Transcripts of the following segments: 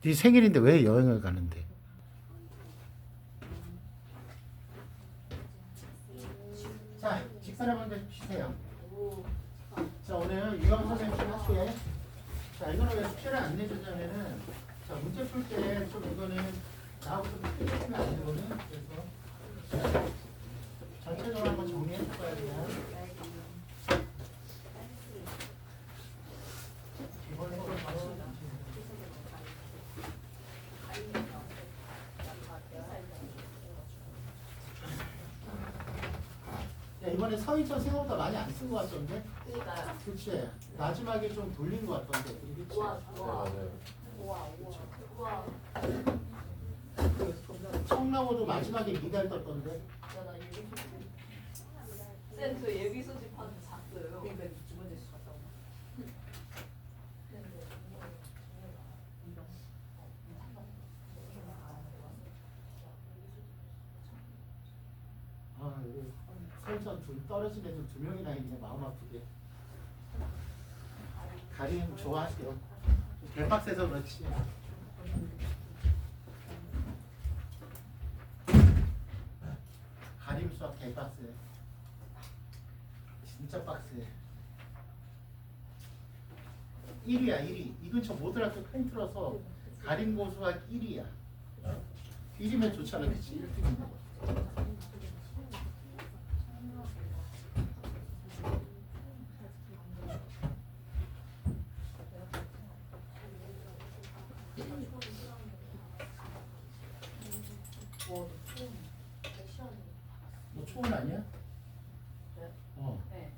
네 생일인데 왜 여행을 가는데? 자, 직선을 먼저 피세요. 자, 오늘 유영 선생님 좀 할게. 자, 이거는 왜 숙제를 안 내주냐면은, 자, 문제 풀 때 좀 이거는 나하고 좀 틀리면 안 되거든. 그래서 전체적으로 한번 정리해 볼 거야, 그냥. 이번에 또 바로 야, 이번에 서희철 생각보다 많이 안 쓴 것 같던데? 그러니까요. 그치? 마지막에 좀 돌린 것 같던데. 그치? 우와, 우와, 맞아요. 우와, 우와. 청라고도 마지막에 미달 떴던데. 나 예비 소집. 쌤, 저 예비 소집하는데 잤어요. 그러니까 두 번째 수 갔다 오고. 아, 여기 서희철 떨어진 애들 2명이나 있네. 마음 아프게. 가림 좋아하세요. 대박세서 그렇지. 가림 수학 대박세. 진짜 빡세. 1위야 1위. 이 근처 모든 학교 펜 틀어서 가림 고수학 1위야. 1위면 좋잖아, 그치? 1등인데. 너 초원 아니야? 어. 네.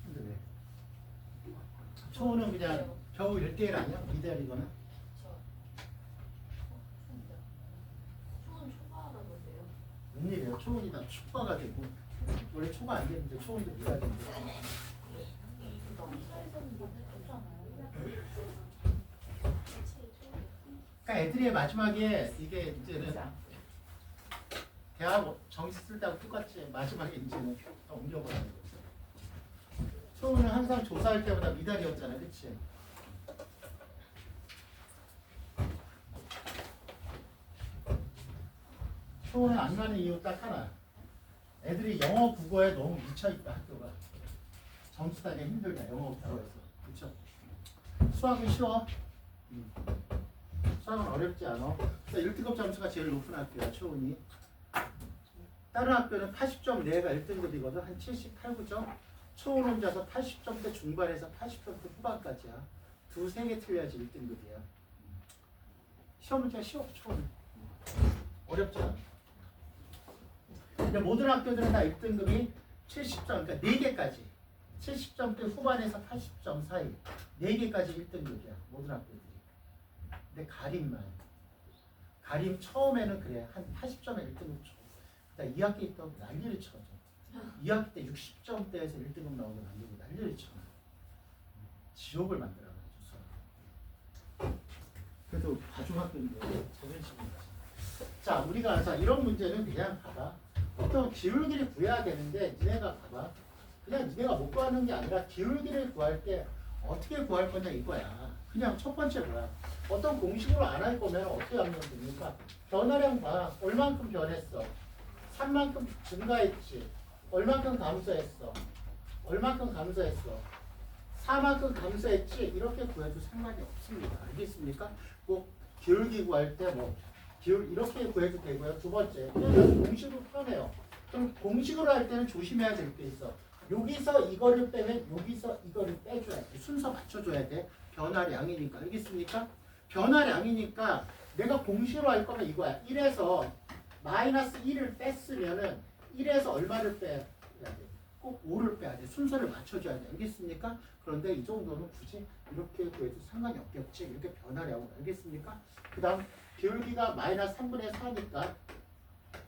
근데 왜? 초원은 그냥 겨우 1대1 아니야? 미달이거나? 초는 초과하다던데요. 웬일이야? 초원이 다 축과가 되고 원래 초가 안 되는데 초원도 미달인데. 그러니까 애들이 마지막에 이게 이제는 대학 정시 쓸 때하고 똑같이 마지막에 이제는 다 옮겨버리는 거죠. 초원은 항상 조사할 때보다 미달이었잖아, 그치? 초원은 안 가는 이유 딱 하나. 애들이 영어 국어에 너무 미쳐있다, 학교가. 점수 따기 힘들다, 영어 국어에서. 그쵸? 수학은 쉬워. 수학은 어렵지 않아. 그래서 1등급 점수가 제일 높은 학교야, 초원이. 다른 학교는 80점 내가 1등급이거든. 한 78, 9점. 초원 혼자서 80점대 중반에서 80점대 후반까지야. 두세 개 틀려야지 1등급이야. 시험 문제가 쉬워, 초원. 어렵지 않아. 근데 모든 학교들은 다 1등급이 70점, 그러니까 4개까지. 70점대 후반에서 80점 사이. 4개까지 1등급이야. 모든 학교들이. 근데 가림만. 가림 처음에는 그래. 한 80점에 1등급 쳐. 그러니까 2학기 있던 난리를 쳐. 2학기 때 60점대에서 1등급 나오면 안 되고 난리를 쳐. 지옥을 만들어가지고. 그래도 봐중학교인데 자존심이. 자, 우리가 자 이런 문제는 그냥 봐봐. 어떤 기울기를 구해야 되는데 니네가 봐봐. 그냥 니네가 못 구하는 게 아니라 기울기를 구할 때 어떻게 구할 거냐 이거야. 그냥 첫 번째 뭐야. 어떤 공식으로 안 할 거면 어떻게 하면 됩니까? 변화량 봐. 얼만큼 변했어. 3만큼 증가했지. 얼만큼 감소했어. 얼만큼 감소했어. 4만큼 감소했지. 이렇게 구해도 상관이 없습니다. 알겠습니까? 뭐 기울기 구할 때 뭐 이렇게 구해도 되고요. 두 번째, 그냥 공식으로 풀어내요. 그럼 공식으로 할 때는 조심해야 될 게 있어. 여기서 이거를 빼면 여기서 이거를 빼줘야 돼. 순서 맞춰줘야 돼. 변화량이니까. 알겠습니까? 변화량이니까 내가 공식으로 할 거면 이거야. 1에서 마이너스 1을 뺐으면은 1에서 얼마를 빼야 돼? 꼭 5를 빼야 돼. 순서를 맞춰줘야 돼. 알겠습니까? 그런데 이 정도는 굳이 이렇게 구해도 상관이 없겠지. 이렇게 변화량은. 알겠습니까? 그 다음 기울기가 마이너스 3분의 4니까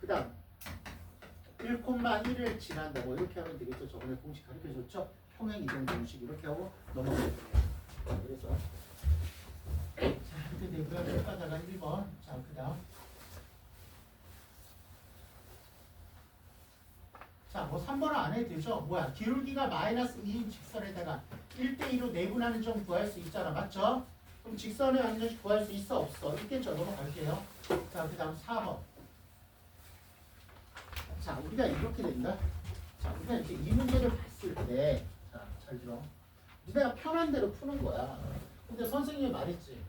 그 다음 1,1을 지난다고 이렇게 하면 되겠죠. 저번에 공식 가르쳐줬죠. 평행 이동 공식 이렇게 하고 넘어가요. 그래서 자 이렇게 되고요. 여기다가 1번. 자 그 다음 자 뭐 3번은 안 해도 되죠. 뭐야 기울기가 마이너스 2인 직선에다가 1대2로 내분하는 점 구할 수 있잖아. 맞죠? 그럼 직선의 확률 구할 수 있어 없어? 있겠죠. 넘어갈게요. 자, 그 다음 4번. 자, 우리가 이렇게 된다. 자, 우리가 이렇게 이 문제를 봤을 때, 자, 잘 들어. 니네가 편한 대로 푸는 거야. 근데 선생님이 말했지.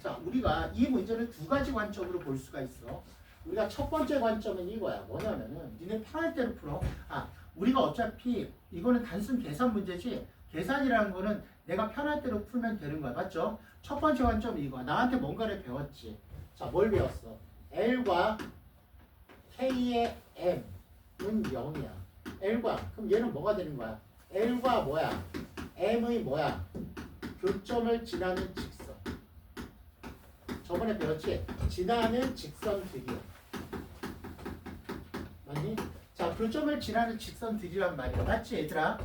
자, 우리가 이 문제를 두 가지 관점으로 볼 수가 있어. 우리가 첫 번째 관점은 이거야. 뭐냐면은 니네 편할 대로 풀어. 아, 우리가 어차피 이거는 단순 계산 문제지. 계산이라는 거는 내가 편할 대로 풀면 되는 거야. 맞죠? 첫 번째 관점은 이거야. 나한테 뭔가를 배웠지. 자, 뭘 배웠어? L과 K의 M은 0이야. L과, 그럼 얘는 뭐가 되는 거야? L과 뭐야? M의 뭐야? 교점을 지나는 직선. 저번에 배웠지? 지나는 직선들이야. 맞니? 자, 교점을 지나는 직선들이란 말이야. 맞지 얘들아?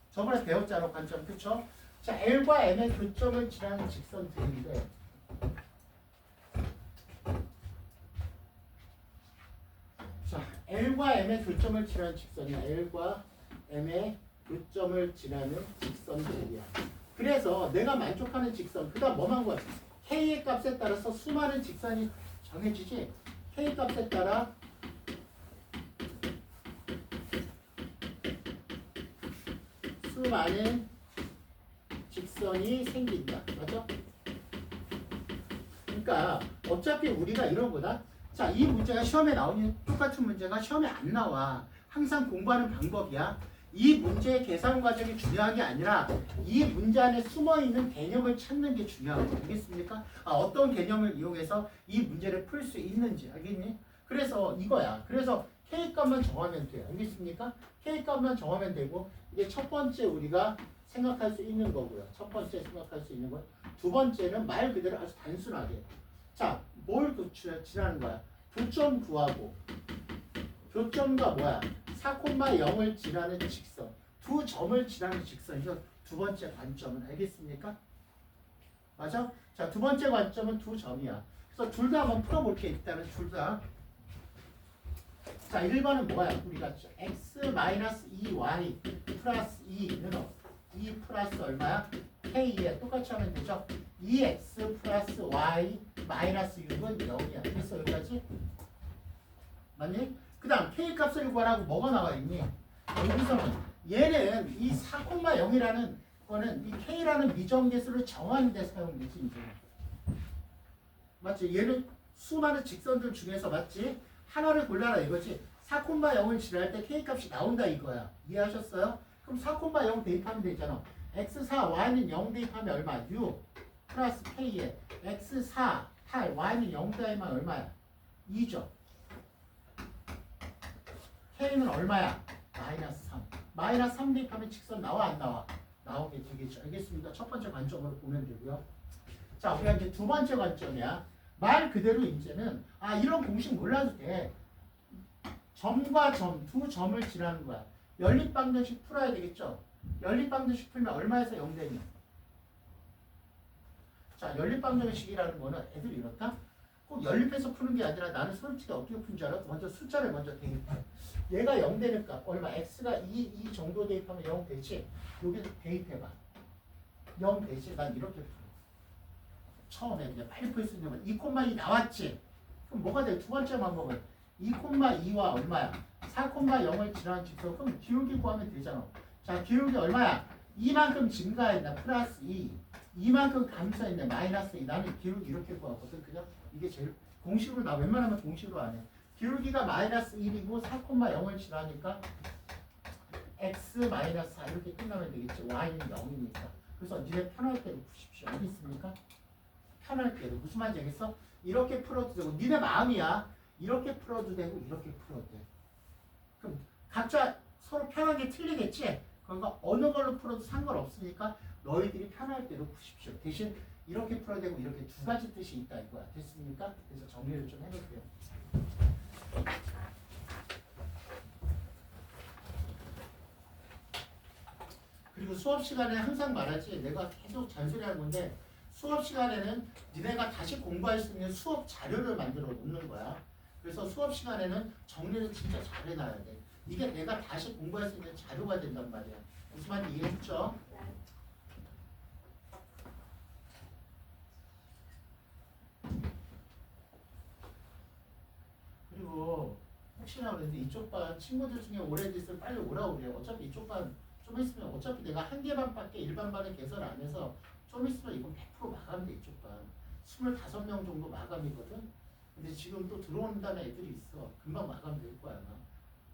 저번에 배웠잖아 관점. 그쵸? 자, L과 M의 교점을 지나는 직선들인데 자, L과 M의 교점을 지나는 직선이야. L과 M의 교점을 지나는 직선들이야. 그래서 내가 만족하는 직선, 그 다음 뭐만 거야? K의 값에 따라서 수많은 직선이 정해지지. K 값에 따라 수많은 직선이 생긴다. 맞죠? 그러니까 어차피 우리가 이런 거다. 자, 이 문제가 시험에 나오는 똑같은 문제가 시험에 안 나와. 항상 공부하는 방법이야. 이 문제의 계산 과정이 중요한 게 아니라 이 문제 안에 숨어있는 개념을 찾는 게 중요한 거 알겠습니까? 아, 어떤 개념을 이용해서 이 문제를 풀 수 있는지 알겠니? 그래서 이거야. 그래서 K값만 정하면 돼요. 알겠습니까? K값만 정하면 되고 이게 첫 번째 우리가 생각할 수 있는 거고요. 첫 번째 생각할 수 있는 거. 두 번째는 말 그대로 아주 단순하게. 자, 뭘 지나는 거야? 교점 구하고 교점과 뭐야? 4,0을 지나는 직선. 두 점을 지나는 직선이죠. 두 번째 관점은 알겠습니까? 맞아? 자, 두 번째 관점은 두 점이야. 그래서 둘 다 한번 풀어볼게. 일단은 둘 다. 자, 1번은 뭐야? 우리가 x-2y 플러스 2는 2 플러스 얼마야? k에 똑같이 하면 되죠? 2x 플러스 y 마이너스 6은 0이야. 그래서 여기까지? 맞니? 그 다음 k 값을 구하라고 뭐가 나와 있니? 여기서는 얘는 이 4,0이라는 거는 이 k라는 미정계수를 정하는 데 사용되지 이제. 맞지? 얘는 수많은 직선들 중에서 맞지? 하나를 골라라 이거지. 4,0을 지날 때 k 값이 나온다 이거야. 이해하셨어요? 그럼 4,0 대입하면 되잖아. x4, y는 0 대입하면 얼마? 6 플러스 k에 x4, 8, y는 0 대입하면 얼마야? 2죠. k는 얼마야? 마이너스 3. 마이너스 3 대입하면 직선 나와 안 나와? 나오게 되겠죠. 알겠습니다. 첫 번째 관점으로 보면 되고요. 자, 우리가 이제 두 번째 관점이야. 말 그대로 이제는 아 이런 공식 몰라도 돼. 점과 점, 두 점을 지나는 거야. 연립방정식 풀어야 되겠죠. 연립방정식 풀면 얼마에서 0 되니? 자, 연립방정식이라는 거는 애들이 이렇다. 꼭 연립해서 푸는 게 아니라 나는 솔직히 어떻게 푼 줄 알아? 먼저 숫자를 먼저 대입해. 얘가 0 되는 값 얼마? x가 2 정도 대입하면 0 되지? 여기서 대입해봐. 0 되지? 난 이렇게 풀어. 처음에 이제 빨리 풀 수 있는 건 2,2 나왔지? 그럼 뭐가 돼? 두 번째 방법은 2,2와 얼마야? 4,0을 지나는 직선. 그럼 기울기 구하면 되잖아. 자, 기울기 얼마야? 이만큼 증가했나? 플러스 2. 이만큼 감소했네. 마이너스 2. 나는 기울기 이렇게 구하거든. 그냥 이게 제일 공식으로 나 웬만하면 공식으로 안 해. 기울기가 마이너스 1이고 4,0을 지나니까 x 마이너스 4 이렇게 끝나면 되겠지. y는 0이니까. 그래서 니네 편할 대로 푸십시오. 알겠습니까? 편할 대로. 무슨 말인지 알겠어? 이렇게 풀어도 되고 니네 마음이야. 이렇게 풀어도 되고 이렇게 풀어도 돼. 그럼 각자 서로 편하게 틀리겠지? 그러니까 어느 걸로 풀어도 상관없으니까 너희들이 편할 대로 푸십시오. 대신 이렇게 풀어야 되고 이렇게 두 가지 뜻이 있다 이거야. 됐습니까? 그래서 정리를 좀 해볼게요. 그리고 수업 시간에 항상 말하지. 내가 계속 잔소리하는 건데 수업 시간에는 니네가 다시 공부할 수 있는 수업 자료를 만들어 놓는 거야. 그래서 수업 시간에는 정리를 진짜 잘 해놔야 돼. 이게 내가 다시 공부할 수 있는 자료가 된단 말이야. 무슨 말인지 이해했죠? 치라고 그랬는데 이쪽 반 친구들 중에 오랜 짓을 빨리 오라고 그래요. 어차피 이쪽 반 좀 있으면 어차피 내가 한 개 반밖에 일반 반을 개설 안 해서 좀 있으면 이건 100% 마감돼 이쪽 반. 25명 정도 마감이거든. 근데 지금 또 들어온다는 애들이 있어. 금방 마감될 거야 아마.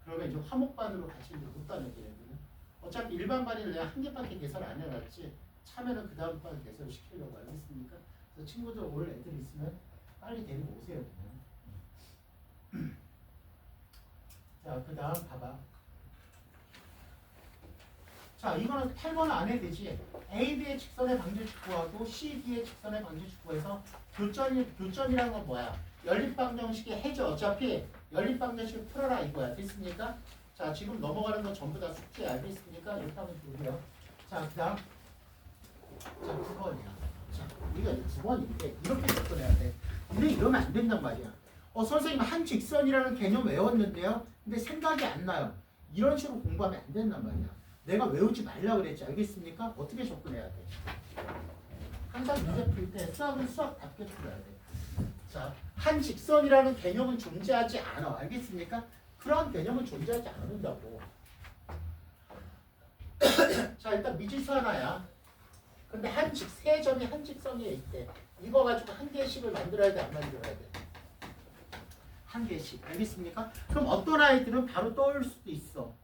그러면 이제 화목반으로 같이 이제 못 다녀 걔네들은. 어차피 일반 반을 내가 한 개밖에 개설 안 해놨지. 차면은 그 다음 반 개설 시키려고 알겠습니까? 그래서 친구들 올 애들 있으면 빨리 데리고 오세요 그냥. 자, 그 다음 봐봐. 자, 이거는 8번 안 해도 되지. AB의 직선의 방정식구하고 CD의 직선의 방정식구에서 교점이란 건 뭐야? 연립방정식의 해죠. 어차피 연립방정식 풀어라 이거야. 됐습니까? 자, 지금 넘어가는 건 전부 다 숙제 알겠습니까? 이렇게 하면 되고요. 자, 그 다음. 자, 9번이야. 자, 우리가 9번인데 이렇게 접근해야 돼. 근데 이러면 안 된단 말이야. 선생님 한 직선이라는 개념 외웠는데요. 근데 생각이 안 나요. 이런 식으로 공부하면 안 된단 말이야. 내가 외우지 말라고 그랬지. 알겠습니까? 어떻게 접근해야 돼? 항상 문제 풀 때 수학은 수학답게 풀어야 돼. 자, 한 직선이라는 개념은 존재하지 않아. 알겠습니까? 그런 개념은 존재하지 않는다고. 자, 일단 미지수 하나야. 근데 세 점이 한 직선에 있대. 이거 가지고 한 개씩을 만들어야 돼, 안 만들어야 돼? 한 개씩. 알겠습니까? 그럼 어떤 아이들은 바로 떠올 수도 있어.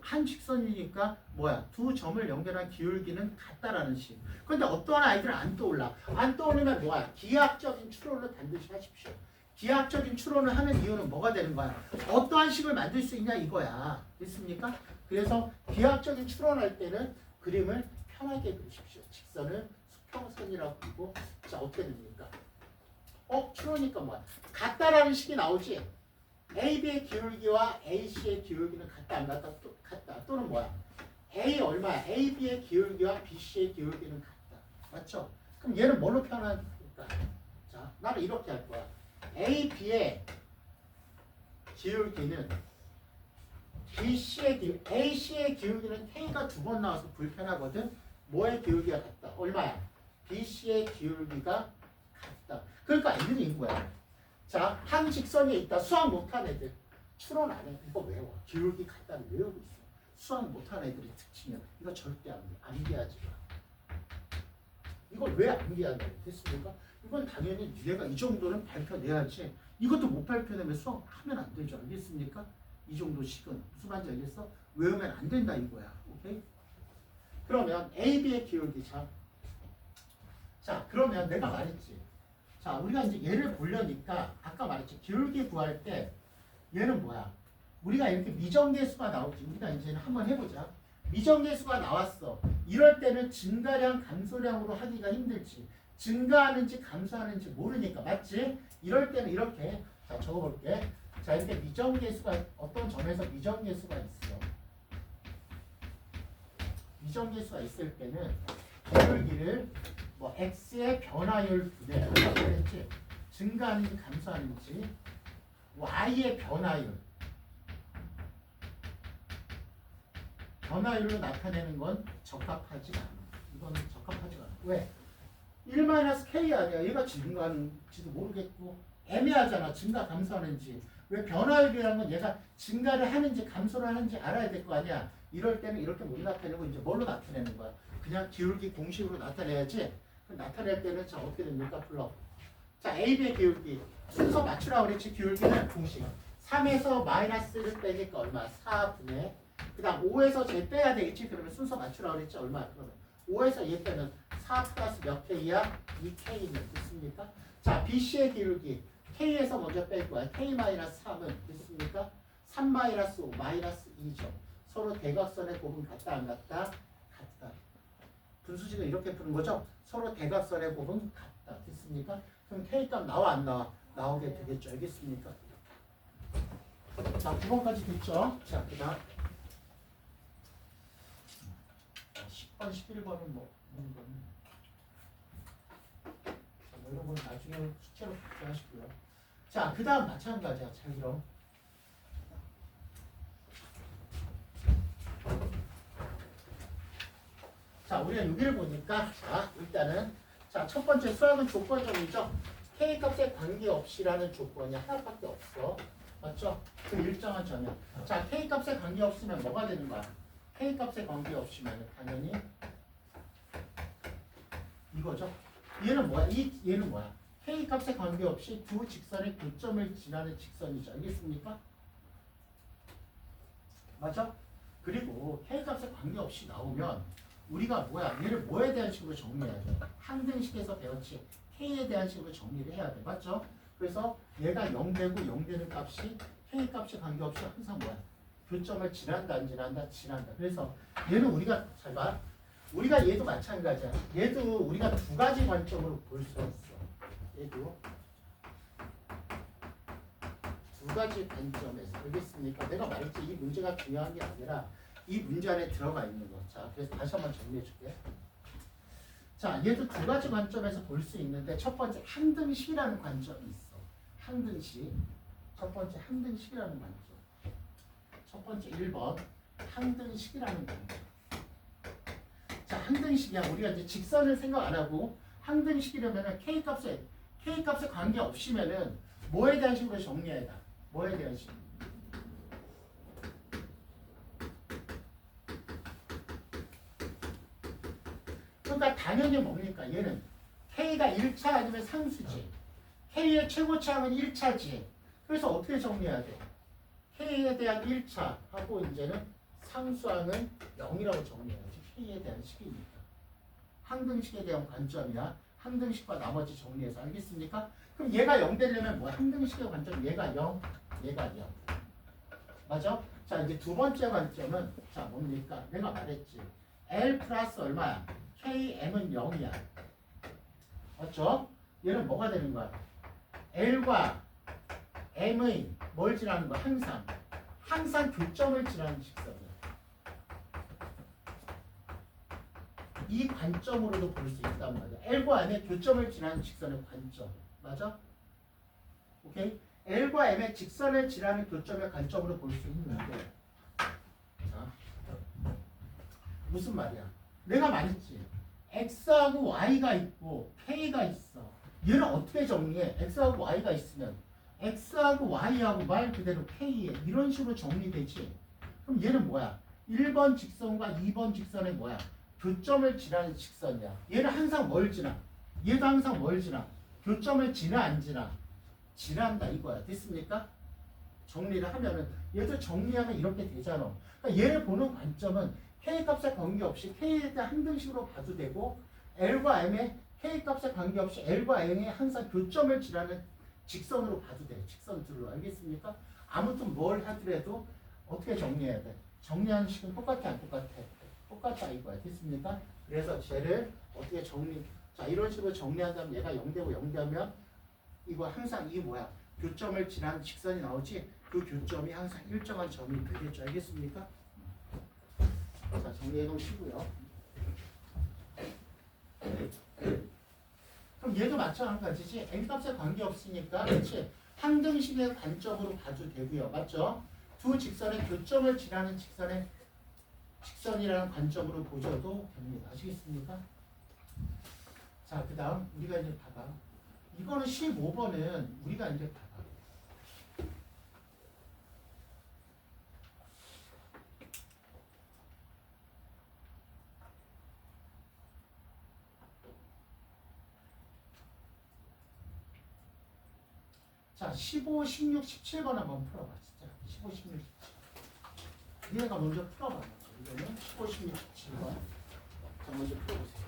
한 직선이니까 뭐야? 두 점을 연결한 기울기는 같다라는 식. 그런데 어떤 아이들은 안 떠올라. 안 떠오르면 뭐야? 기하학적인 추론을 반드시 하십시오. 기하학적인 추론을 하는 이유는 뭐가 되는 거야? 어떠한 식을 만들 수 있냐 이거야. 됐습니까? 그래서 기하학적인 추론할 때는 그림을 편하게 그리십시오. 직선을 수평선이라고 부르고. 자, 어떻게 됩니까? 추론이니까 뭐야? 같다라는 식이 나오지? AB의 기울기와 AC의 기울기는 같다 안 같다? 같다. 또는 뭐야? A 얼마야? AB의 기울기와 BC의 기울기는 같다. 맞죠? 그럼 얘는 뭘로 표현할까? 자, 나는 이렇게 할 거야. AB의 기울기는 AC의 기울기는 K가 2번 나와서 불편하거든. 뭐의 기울기가 같다? 얼마야? BC의 기울기가 같다. 그러니까 N은 인거야. 자, 한 직선에 있다. 수학 못한 애들. 추론 안 해. 이거 외워. 기울기 같다는 외우고 있어. 수학 못한 애들의 특징이야. 이거 절대 암기하지 마. 이걸 왜 암기하냐? 됐습니까? 이건 당연히 얘가 이 정도는 발표내야지. 이것도 못 발표내면 수학 하면 안 되죠. 알겠습니까? 이 정도 식은. 무슨 말인지 알겠어? 외우면 안 된다 이거야. 오케이? 그러면 AB의 기울기 자, 그러면 내가 말했지. 자, 우리가 이제 얘를 보려니까 아까 말했지. 기울기 구할 때 얘는 뭐야? 우리가 이렇게 미정계수가 나오지. 우리가 이제는 한번 해보자. 미정계수가 나왔어. 이럴 때는 증가량, 감소량으로 하기가 힘들지. 증가하는지 감소하는지 모르니까. 맞지? 이럴 때는 이렇게. 자, 적어볼게. 자, 이렇게 미정계수가 어떤 점에서 미정계수가 있어. 미정계수가 있을 때는 기울기를 뭐 x의 변화율 분해 그랬지. 증가하는지 감소하는지 y의 변화율로 나타내는 건 적합하지 않아. 이건 적합하지 않아. 왜? 1-k 아니야. 얘가 증가하는지도 모르겠고 애매하잖아. 증가 감소하는지. 왜 변화율이라는 건 얘가 증가를 하는지 감소를 하는지 알아야 될 거 아니야. 이럴 때는 이렇게 못 나타내고 이제 뭘로 나타내는 거야? 그냥 기울기 공식으로 나타내야지. 나타낼 때는 자 어떻게 됩니까? 불러. 자, AB의 기울기 순서 맞추라고 그랬지. 기울기는 공식 3에서 마이너스를 빼니까 얼마? 4분의 그 다음 5에서 j 빼야 되겠지. 그러면 순서 맞추라고 그랬지. 얼마? 그러면 5에서 얘 빼면 4 플러스 몇 K야? 2K는 됐습니까? 자, BC의 기울기 K에서 먼저 뺄 거야. K-3은 됐습니까? 3 마이너스 5 마이너스 2죠. 서로 대각선의 곱은 같다 안 같다? 같다. 분수식은 이렇게 푸는 거죠. 서로 대각선의 곱은 같다. 됐습니까? 그럼 K값 나와 안 나와? 나오게 되겠죠. 알겠습니까? 자, 9번까지 됐죠? 자, 그 다음 10번, 11번은 뭐 이런 건 나중에 숙제로 발표하시고요. 자, 그 다음 마찬가지야. 잘 들어. 자, 우리가 여기를 보니까 자, 일단은 자, 첫 번째 수학은 조건점이죠. K값에 관계없이라는 조건이 하나밖에 없어. 맞죠? 그 일정한 점이야. 자, k 값에 관계 없으면 뭐가 되는 거야? k 값에 관계 없으면 당연히 이거죠. 얘는 뭐야? 얘는 뭐야? k 값에 관계 없이 두 직선의 교점을 지나는 직선이죠. 알겠습니까? 맞아? 그리고 k 값에 관계 없이 나오면 우리가 뭐야? 얘를 뭐에 대한 식으로 정리해야 돼? 항등식에서 배웠지. k에 대한 식으로 정리를 해야 돼. 맞죠? 그래서 얘가 0되고 0되는 값이 k 값에 관계없이 항상 뭐야? 교점을 지난다 안 지난다? 지난다. 그래서 얘는 우리가 잘 봐. 우리가 얘도 마찬가지야. 얘도 우리가 두 가지 관점으로 볼 수 있어. 얘도 두 가지 관점에서. 알겠습니까? 내가 말했지. 이 문제가 중요한 게 아니라 이 문제 안에 들어가 있는 거. 자, 그래서 다시 한번 정리해 줄게. 자, 얘도 두 가지 관점에서 볼 수 있는데 첫 번째 항등식이라는 관점이 있어. 항등식. 첫 번째 항등식이라는 관점. 첫 번째 1번 항등식이라는 관점. 자, 항등식이야. 우리가 이제 직선을 생각 안 하고 항등식이려면은 k 값에 관계 없이면은 뭐에 대한 식으로 정리해야 돼? 뭐에 대한 식? 그러니까 당연히 뭡니까? 얘는 k가 1차 아니면 상수지. k의 최고차항은 1차지. 그래서 어떻게 정리해야 돼? k에 대한 1차 하고 이제는 상수항은 0이라고 정리해야지. k에 대한 식이니까. 항등식에 대한 관점이야. 항등식과 나머지 정리해서. 알겠습니까? 그럼 얘가 0 되려면 뭐야? 항등식의 관점 얘가 0, 얘가 0. 맞아? 자, 이제 두 번째 관점은 자 뭡니까? 내가 말했지. L 플러스 얼마야? KM은 0이야. 맞죠? 얘는 뭐가 되는 거야? L과 M의 뭘 지나는 거야? 항상 교점을 지나는 직선이야. 이 관점으로도 볼 수 있단 말이야. L과 M의 교점을 지나는 직선의 관점. 맞아? 오케이? L과 M의 직선을 지나는 교점의 관점으로 볼 수 있는데 자, 무슨 말이야? 내가 말했지. X하고 Y가 있고 K가 있어. 얘는 어떻게 정리해? X하고 Y가 있으면 X하고 Y하고 말 그대로 K에 이런 식으로 정리되지. 그럼 얘는 뭐야? 1번 직선과 2번 직선의 뭐야? 교점을 지나는 직선이야. 얘는 항상 뭘 지나? 얘도 항상 뭘 지나? 교점을 지나 안 지나? 지난다 이거야. 됐습니까? 정리를 하면은 얘도 정리하면 이렇게 되잖아. 그러니까 얘를 보는 관점은 K 값에 관계없이 K에 대한 항등식으로 봐도 되고 L과 M의 K 값에 관계없이 L과 M의 항상 교점을 지나는 직선으로 봐도 돼. 직선들로. 알겠습니까? 아무튼 뭘 하더라도 어떻게 정리해야 돼? 정리하는 식은 똑같아 안 똑같아? 똑같아 이거야. 됐습니까? 그래서 쟤를 어떻게 자 이런 식으로 정리한다면 얘가 0되고 0되면 이거 항상 이 뭐야? 교점을 지나는 직선이 나오지 그 교점이 항상 일정한 점이 되겠죠. 알겠습니까? 자, 정리해 놓으시고요. 그럼 얘도 마찬가지지. n값에 관계없으니까 그렇지. 항등식의 관점으로 봐도 되고요. 맞죠? 두 직선의 교점을 지나는 직선이라는 관점으로 보셔도 됩니다. 아시겠습니까? 자, 그 다음 우리가 이제 봐봐. 이거는 15번은 우리가 이제 봐봐. 자, 15, 16, 17번 한번 풀어봐. 진짜 15, 16, 17. 니네가 먼저 풀어봐. 이거는 15, 16, 17번. 자, 먼저 풀어보세요.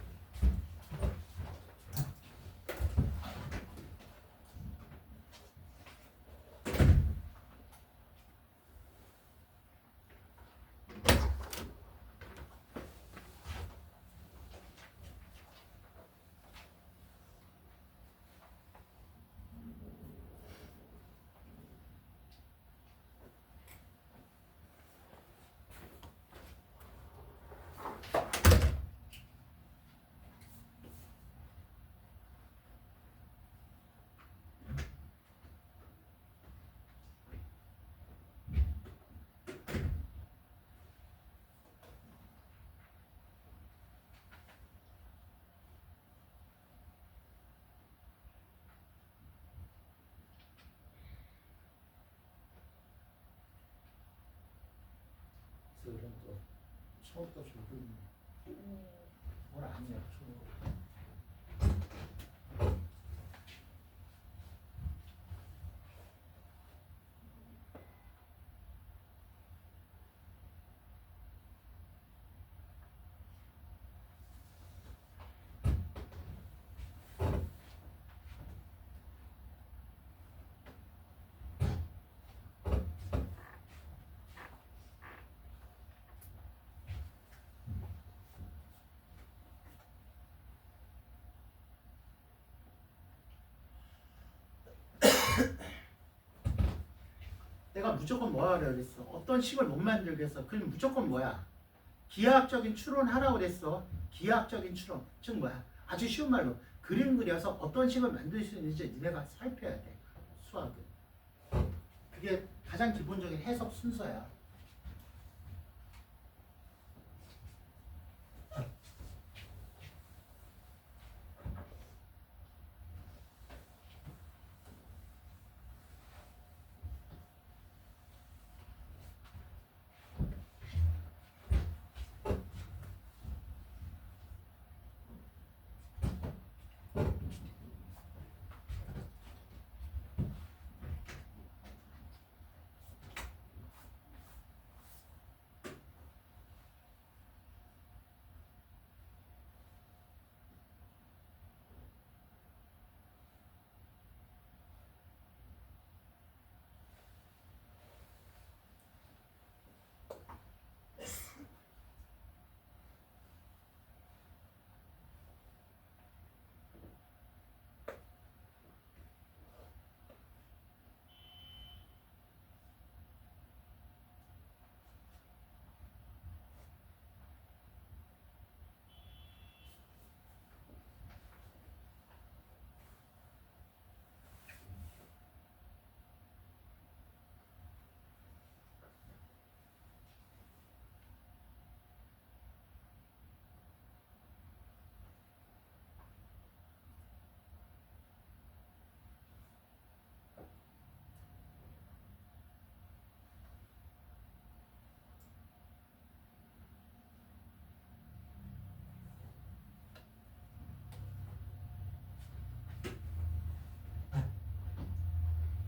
처음부터 졸고 뭘 아니야. 내가 무조건 뭐 하라 그랬어? 어떤 식을 못 만들겠어. 그럼 무조건 뭐야? 기하학적인 추론하라고 그랬어. 기하학적인 추론. 즉 뭐야? 아주 쉬운 말로 그림 그려서 어떤 식을 만들 수 있는지 니네가 살펴야 돼. 수학은. 그게 가장 기본적인 해석 순서야.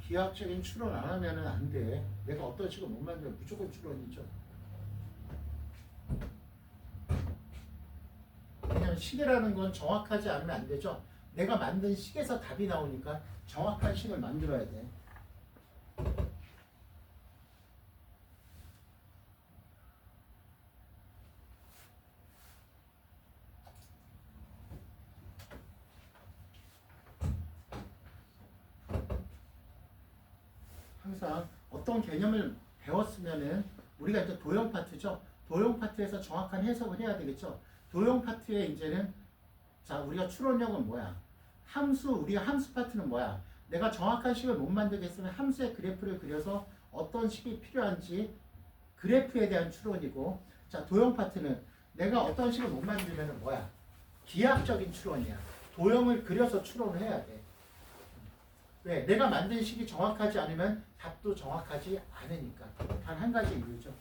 기하학적인 추론 안 하면은 안 돼. 내가 어떤 식을 못 만들어 무조건 추론이죠. 왜냐면 식이라는 건 정확하지 않으면 안 되죠. 내가 만든 식에서 답이 나오니까 정확한 식을 만들어야 돼. 항상 어떤 개념을 배웠으면은 우리가 이제 도형 파트죠. 도형 파트에서 정확한 해석을 해야 되겠죠. 도형 파트에 이제는 자 우리가 추론력은 뭐야? 함수 우리가 함수 파트는 뭐야? 내가 정확한 식을 못 만들겠으면 함수의 그래프를 그려서 어떤 식이 필요한지 그래프에 대한 추론이고 자 도형 파트는 내가 어떤 식을 못 만들면 뭐야? 기하학적인 추론이야. 도형을 그려서 추론을 해야 돼. 왜? 내가 만든 식이 정확하지 않으면 답도 정확하지 않으니까. 단 한 가지 이유죠.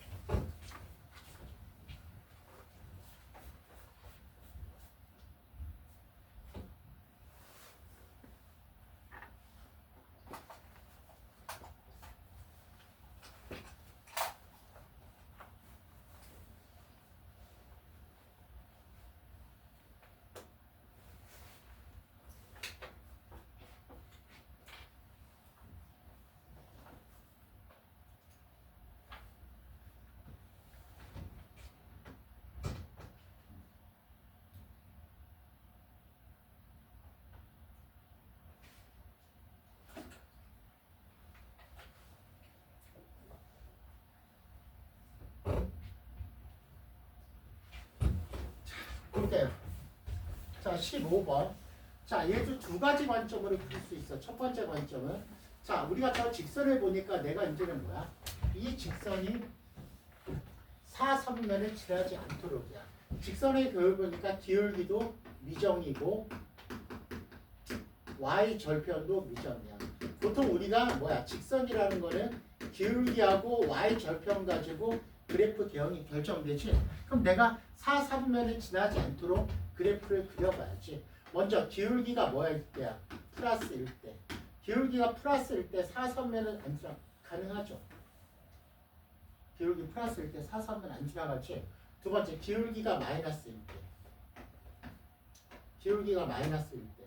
볼게요. 자, 15번. 자, 얘도 두 가지 관점으로 그릴 수 있어. 첫 번째 관점은 자, 우리가 저 직선을 보니까 내가 이제는 뭐야? 이 직선이 사선면을 지나지 않도록이야. 직선의 교를 보니까 기울기도 미정이고 y 절편도 미정이야. 보통 우리가 뭐야? 직선이라는 거는 기울기하고 y 절편 가지고 그래프 대형이 결정되지. 그럼 내가 4, 3면을 지나지 않도록 그래프를 그려봐야지. 먼저 기울기가 뭐일 때야? 플러스일 때. 기울기가 플러스일 때 4, 3면은 안 지나 가능하죠. 기울기 플러스일 때 4, 3면 안 지나가지. 두 번째 기울기가 마이너스일 때. 기울기가 마이너스일 때.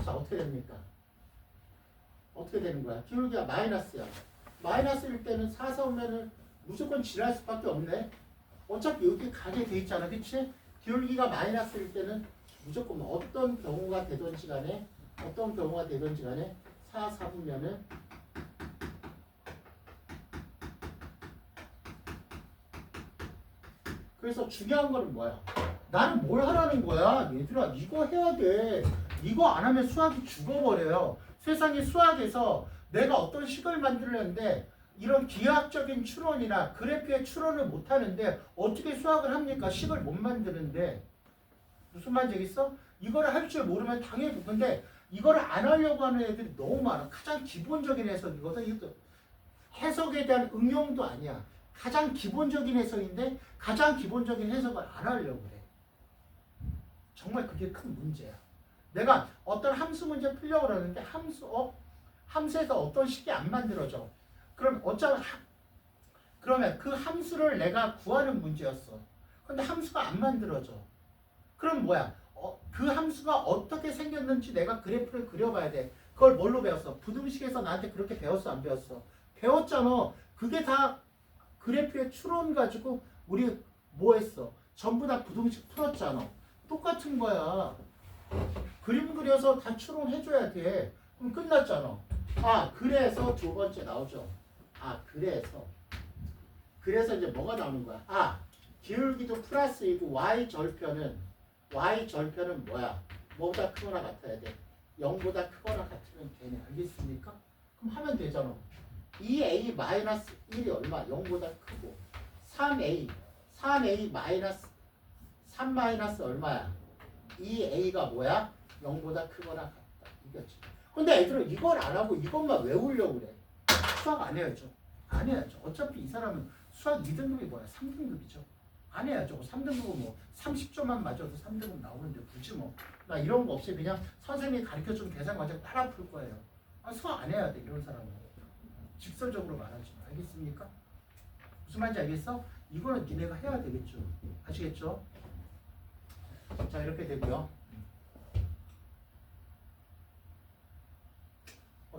자 어떻게 됩니까? 어떻게 되는 거야? 기울기가 마이너스야. 마이너스일 때는 4, 3면은 무조건 지날 수밖에 없네. 어차피 여기 가게 돼 있잖아. 그치? 기울기가 마이너스일 때는 무조건 어떤 경우가 되든지 간에 4, 3면은 그래서 중요한 거는 뭐야? 나는 뭘 하라는 거야? 얘들아 이거 해야 돼. 이거 안 하면 수학이 죽어버려요. 세상에 수학에서 내가 어떤 식을 만들려는데 이런 기하학적인 추론이나 그래프의 추론을 못 하는데 어떻게 수학을 합니까? 식을 못 만드는데. 무슨 말인지 알겠어? 이거를 할 줄 모르면 당연히 근데 이거를 안 하려고 하는 애들이 너무 많아. 가장 기본적인 해석이거든. 이것도 해석에 대한 응용도 아니야. 가장 기본적인 해석인데 가장 기본적인 해석을 안 하려고 그래. 정말 그게 큰 문제야. 내가 어떤 함수 문제 풀려고 그러는데 함수에서 어떤 식이 안 만들어져. 그러면 그 함수를 내가 구하는 문제였어. 근데 함수가 안 만들어져. 그럼 뭐야? 그 함수가 어떻게 생겼는지 내가 그래프를 그려봐야 돼. 그걸 뭘로 배웠어? 부등식에서 나한테 그렇게 배웠어? 안 배웠어? 배웠잖아. 그게 다 그래프의 추론 가지고 우리 뭐 했어? 전부 다 부등식 풀었잖아. 똑같은 거야. 그림 그려서 다 추론해줘야 돼. 그럼 끝났잖아. 그래서 두 번째 나오죠. 그래서 이제 뭐가 나오는 거야? 기울기도 플러스이고 y 절편은 뭐야? 뭐보다 크거나 같아야 돼. 0보다 크거나 같으면 되네. 알겠습니까? 그럼 하면 되잖아. 2a-1이 얼마? 0보다 크고 3a 마이너스 3 마이너스 얼마야? 2a가 뭐야? 0보다 크거나 같다. 이거지. 근데 애들은 이걸 안 하고 이것만 외우려고 그래. 수학 안 해야죠. 안 해야죠. 어차피 이 사람은 수학 2등급이 뭐야? 3등급이죠. 안 해야죠. 3등급은 뭐 30점만 맞아도 3등급 나오는데 굳이 뭐 나 이런 거 없이 그냥 선생님이 가르쳐준 계산 과정 따라 풀 거예요. 수학 안 해야 돼. 이런 사람은. 직설적으로 말하지. 알겠습니까? 무슨 말인지 알겠어? 이거는 니네가 해야 되겠죠. 아시겠죠? 자 이렇게 되고요.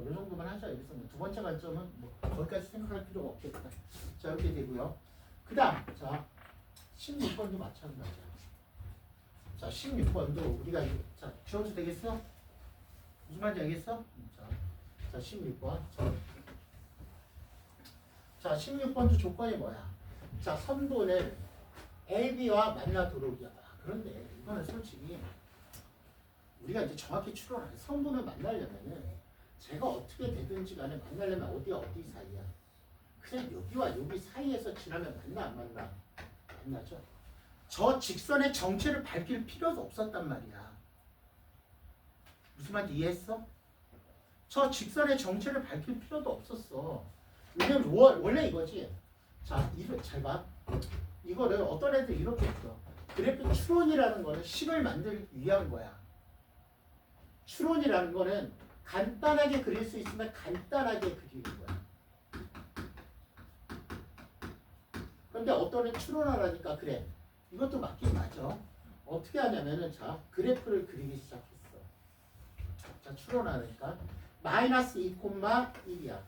이 정도만 하자. 여기서 두 번째 관점은 뭐 거기까지 생각할 필요가 없겠다. 자 이렇게 되고요. 그 다음 자 16번도 마찬가지야. 자 16번도 우리가 자 지워도 되겠어? 무슨 말인지 알겠어? 자 16번 자 16번도 조건이 뭐야? 자 선분을 AB와 만나도록이야. 그런데 이거는 솔직히 우리가 이제 정확히 추론하는 성분을 만나려면은 제가 어떻게 되든지 간에 만나려면 어디와 어디 사이야? 그냥 여기와 여기 사이에서 지나면 만나 안 만나? 만나죠. 저 직선의 정체를 밝힐 필요도 없었단 말이야. 무슨 말인지 이해했어? 저 직선의 정체를 밝힐 필요도 없었어. 왜냐면 원래 이거지. 자, 이거 잘 봐. 이거를 어떤 애들 이렇게 풀어. 그래프 추론이라는 거는 식을 만들기 위한 거야. 추론이라는 거는 간단하게 그릴 수 있으면 간단하게 그리는 거야. 그런데 어떤 애 추론하라니까 그래. 이것도 맞긴 맞아. 어떻게 하냐면은 자 그래프를 그리기 시작했어. 자 추론하니까 마이너스 2,1이야.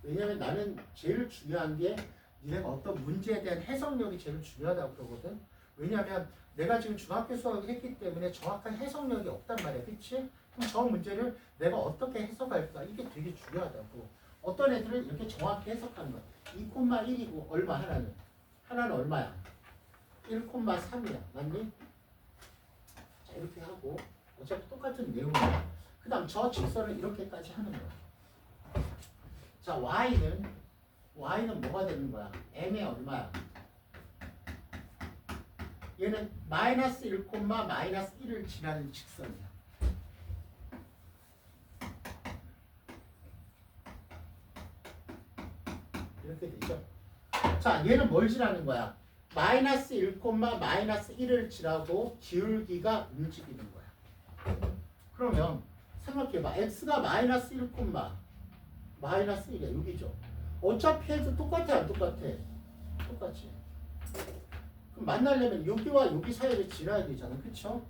왜냐면 나는 제일 중요한 게 니네가 어떤 문제에 대한 해석력이 제일 중요하다고 그러거든. 왜냐면 내가 지금 중학교 수학을 했기 때문에 정확한 해석력이 없단 말이야. 그치? 그럼 저 문제를 내가 어떻게 해석할까? 이게 되게 중요하다고. 어떤 애들은 이렇게 정확히 해석하는 거야. 2,1이고 얼마 하나는? 하나는 얼마야? 1,3이야. 맞니? 자 이렇게 하고 어차피 똑같은 내용이야. 그 다음 저 직선을 이렇게까지 하는 거야. 자 y는 뭐가 되는 거야? m의 얼마야? 얘는 마이너스 1, 마이너스 1을 지나는 직선이야. 이렇게 되죠. 자, 얘는 뭘 지라는 거야? 마이너스 1, 마이너스 1을 지라고 기울기가 움직이는 거야. 그러면 생각해봐. x가 마이너스 1, 마이너스 1이야. 여기죠. 어차피 해도 똑같아, 안 똑같아? 똑같지. 그럼 만나려면 여기와 여기 사이를 지나야 되잖아. 그쵸?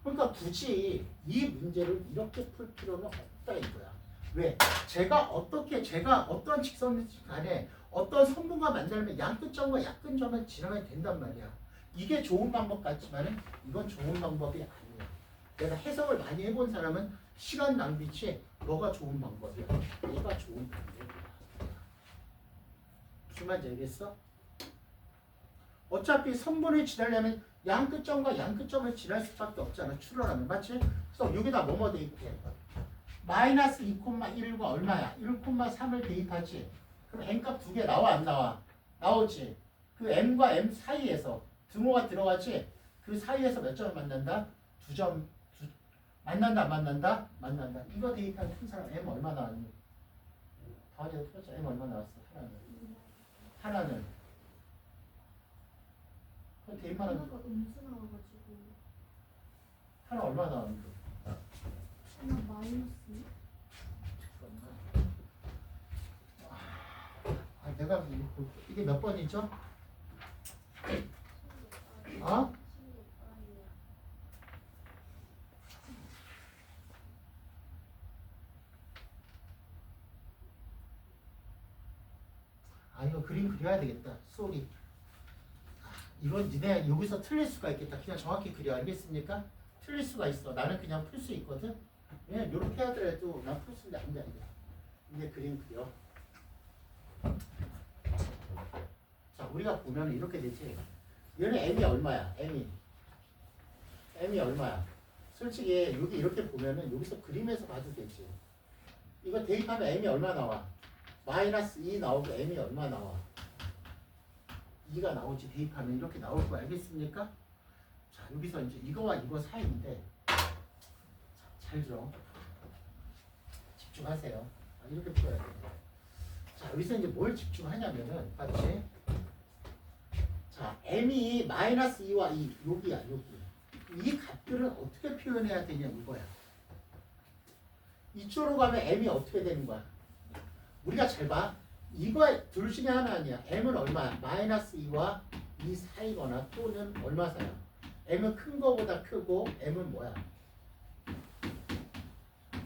그러니까 굳이 이 문제를 이렇게 풀 필요는 없다 이거야. 왜? 제가 어떤 직선이든 간에 어떤 성분과 만나려면 양끝점과 약근점을 지나면 된단 말이야. 이게 좋은 방법 같지만은 이건 좋은 방법이 아니야. 내가 해석을 많이 해본 사람은 시간 낭비치 뭐가 좋은 방법이야. 얘가 좋은 방법이야. 무슨 말인지 알겠어? 어차피 성분을 지나려면 양끝점과 양끝점을 지날 수밖에 없잖아. 추론하면. 맞지? 그래서 여기다 뭐뭐 대입해? 마이너스 2,1과 얼마야? 1,3을 대입하지. 그럼 n값 두 개 나와 안 나와? 나오지. 그 m과 m 사이에서 등호가 들어가지. 그 사이에서 몇 점을 만난다? 두 점. 만난다 안 만난다? 만난다. 이거 대입한 큰 사람 m 얼마 나왔니? 다음에 풀었죠. m 얼마 나왔어? 하나는 그럼 대입만 하면 하나가 음수 나와가지고 하나 얼마 나왔는데? 하나 마이너스 아, 내가 이게 몇 번이죠? 어? 아, 이거 그림 그려야 되겠다. 쏘리. 이건 니네 여기서 틀릴 수가 있겠다. 그냥 정확히 그려. 알겠습니까? 틀릴 수가 있어. 나는 그냥 풀 수 있거든. 그냥 이렇게 하더라도 난 풀 수 있는데 안 돼. 근데 그림 그려. 자, 우리가 보면 이렇게 되지. 얘는 m이 얼마야? m이 얼마야? 솔직히 여기 이렇게 보면은 여기서 그림에서 봐도 되지. 이거 대입하면 m이 얼마 나와? 마이너스 2 나오고 m이 얼마 나와? 2가 나오지. 대입하면 이렇게 나올 거 알겠습니까? 자, 여기서 이제 이거와 이거 사이인데 자, 잘 들어. 집중하세요. 아, 이렇게 풀어야 돼. 자, 여기서 이제 뭘 집중하냐면은 맞지? 자, m이 마이너스 2와 2 여기야. 여기. 이 값들은 어떻게 표현해야 되냐 이거야. 이쪽으로 가면 m이 어떻게 되는 거야? 우리가 잘 봐. 이거 둘 중에 하나 아니야. m은 얼마야? 마이너스 2와 2 사이거나 또는 얼마 사이야? m은 큰 거보다 크고 m은 뭐야?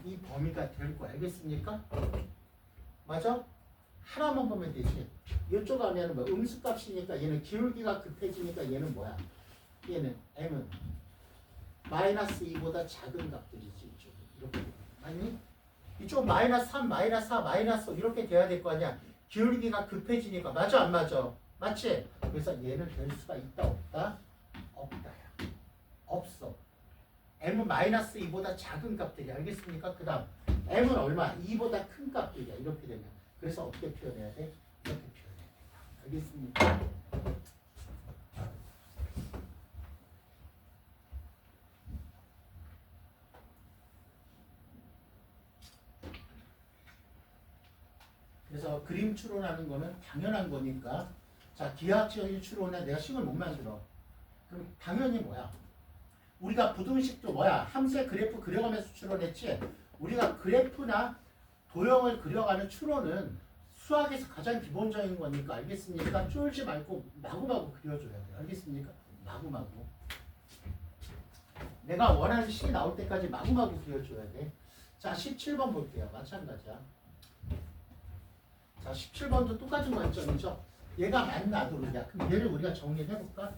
이 범위가 될 거 알겠습니까? 맞아? 하나만 보면 되지. 이쪽 하면 뭐 음수값이니까 얘는 기울기가 급해지니까 얘는 뭐야? 얘는 m은 마이너스 2보다 작은 값들이지. 이쪽은 이렇게 아니? 이쪽 마이너스 3, 마이너스 4, 마이너스 5 이렇게 돼야 될 거 아니야. 기울기가 급해지니까. 맞아 안 맞아? 맞지? 그래서 얘는 될 수가 있다 없다? 없다야. 없어. m은 마이너스 2보다 작은 값들이 알겠습니까? 그 다음 m은 얼마? 2보다 큰 값들이야. 이렇게 되면. 그래서 어떻게 표현해야 돼? 이렇게 표현해야 돼. 알겠습니까? 그래서 그림 추론하는 거는 당연한 거니까. 자, 기하학적인 추론에 내가 식을 못 만들어. 그럼 당연히 뭐야? 우리가 부등식도 뭐야? 함수의 그래프 그려가면서 추론했지. 우리가 그래프나 도형을 그려가는 추론은 수학에서 가장 기본적인 거니까. 알겠습니까? 쫄지 말고 마구마구 그려줘야 돼. 알겠습니까? 마구마구. 내가 원하는 식이 나올 때까지 마구마구 그려줘야 돼. 자, 17번 볼게요. 마찬가지야. 자, 17번도 똑같은 관점이죠. 얘가 만나도록이야. 그럼 얘를 우리가 정리해볼까?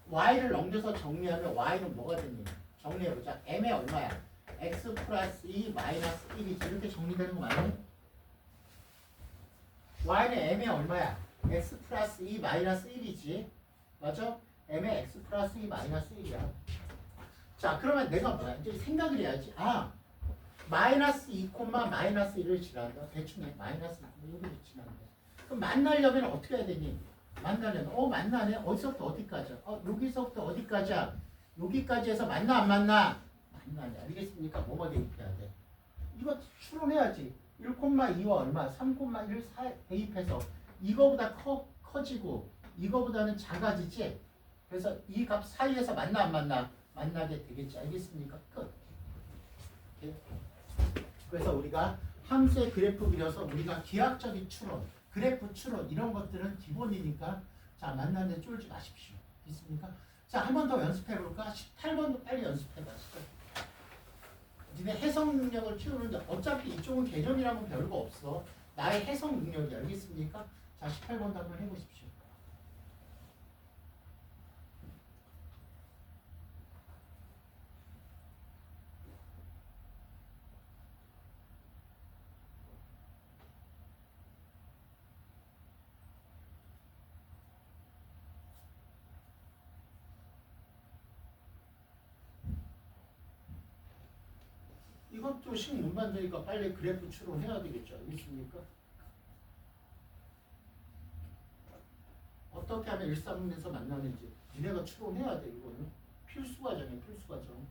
y를 넘겨서 정리하면 y는 뭐가 되니? 정리해보자. m의 얼마야? x 플러스 2 마이너스 1이지. 이렇게 정리되는 거 맞니? y는 m의 얼마야? x 플러스 2 마이너스 1이지. 맞아? m의 x 플러스 2 마이너스 1이야. 자, 그러면 내가 뭐야? 이제 생각을 해야지. 아, 마이너스 2, 마이너스 1을 지나간다. 대충 마이너스 2, 여기를 지나간다. 그럼 만나려면 어떻게 해야 되니? 만나려면 만나네. 어디서부터 어디까지야? 여기서부터 어디까지야? 여기까지 해서 만나 안 만나? 만나네. 알겠습니까? 뭐뭐 대입해야 돼? 이거 추론해야지. 1,2와 얼마? 3,1 대입해서 이거보다 커지고 이거보다는 작아지지. 그래서 이 값 사이에서 만나 안 만나? 만나게 되겠지. 알겠습니까? 끝. 예. 그래서 우리가 함수의 그래프 그려서 우리가 기하학적인 추론, 그래프 추론 이런 것들은 기본이니까 자 만나는데 쫄지 마십시오. 있습니까? 자 한 번 더 연습해 볼까? 18번도 빨리 연습해 봐시죠. 니네 해석 능력을 키우는데 어차피 이쪽은 개념이라면 별거 없어. 나의 해석 능력이 알겠습니까? 자 18번도 한번 해보십시오. 이것도 식문반대니까 빨리 그래프 추론해야 되겠죠. 알겠습니까? 어떻게 하면 일상에서 만나는지 니네가 추론해야 돼. 이거는 필수 과정이야. 필수 과정.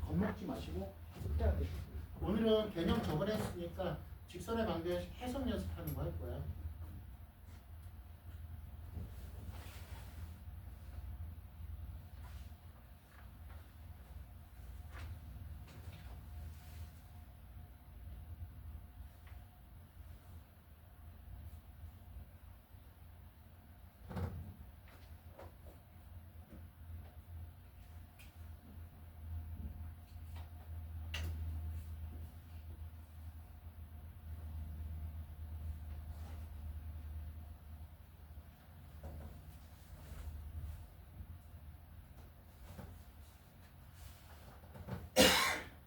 겁먹지 마시고 해야 돼. 오늘은 개념 저번에 했으니까 직선의 방정식 해석 연습하는 거 할 거야.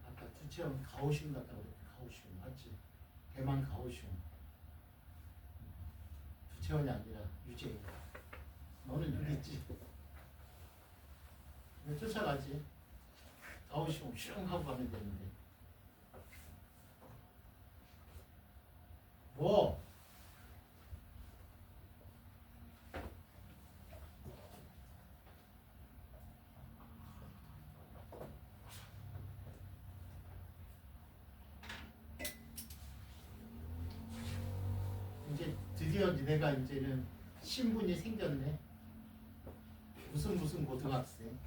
아까 두채원 가오슝 같다고 그랬지. 가오슝 맞지? 대만 가오슝. 두채원이 아니라 유재인. 너는 유겠지. 쫓아가지. 가오슝 슝 하고 가면 되는데. 뭐? 이제 드디어 니네가 이제는 신분이 생겼네. 무슨 고등학생.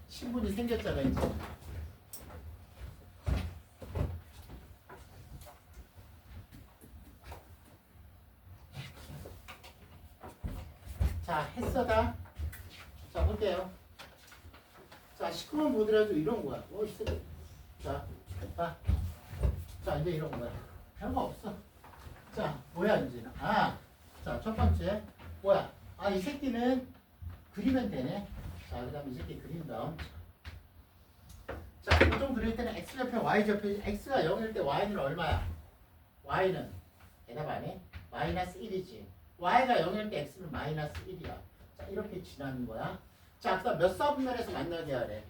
신분이 생겼잖아 이제. 자 했어다. 자 볼게요. 자 19번 보더라도 이런 거야. 있어. 자 봐. 자 이제 이런 거야. 별거 없어. 자 뭐야 이제. 자 첫 번째 뭐야. 이 새끼는 그리면 되네. 자 그 다음에 이 새끼 그린 다음. 자 보통 그릴 때는 x좌표 y좌표 x가 0일 때 y는 얼마야? y는 대답 안 해? 마이너스 1이지. y가 0일 때 x는 마이너스 1이야. 자 이렇게 지나는 거야. 자 그다음 몇 사분면에서 만나게 하래?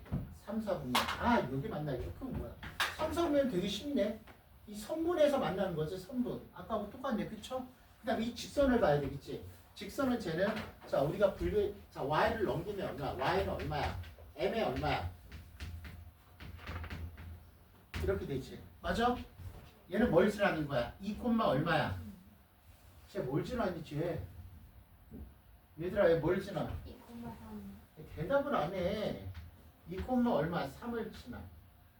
3사분면. 여기 만나기. 그럼 뭐야? 3사분면 되게 쉽네. 이 선분에서 만나는 거지. 선분. 아까하고 똑같네. 그쵸? 그 다음에 이 직선을 봐야 되겠지. 직선은 쟤는 자 우리가 자 y를 넘기면 얼마? y는 얼마야? m의 얼마야? 이렇게 되지. 맞아? 얘는 뭘 지나는 거야? 2 얼마야? 쟤 뭘 지나니 쟤? 얘들아 얘 뭘 지나? 2,3. 대답을 안 해. 2 얼마? 3을 지나.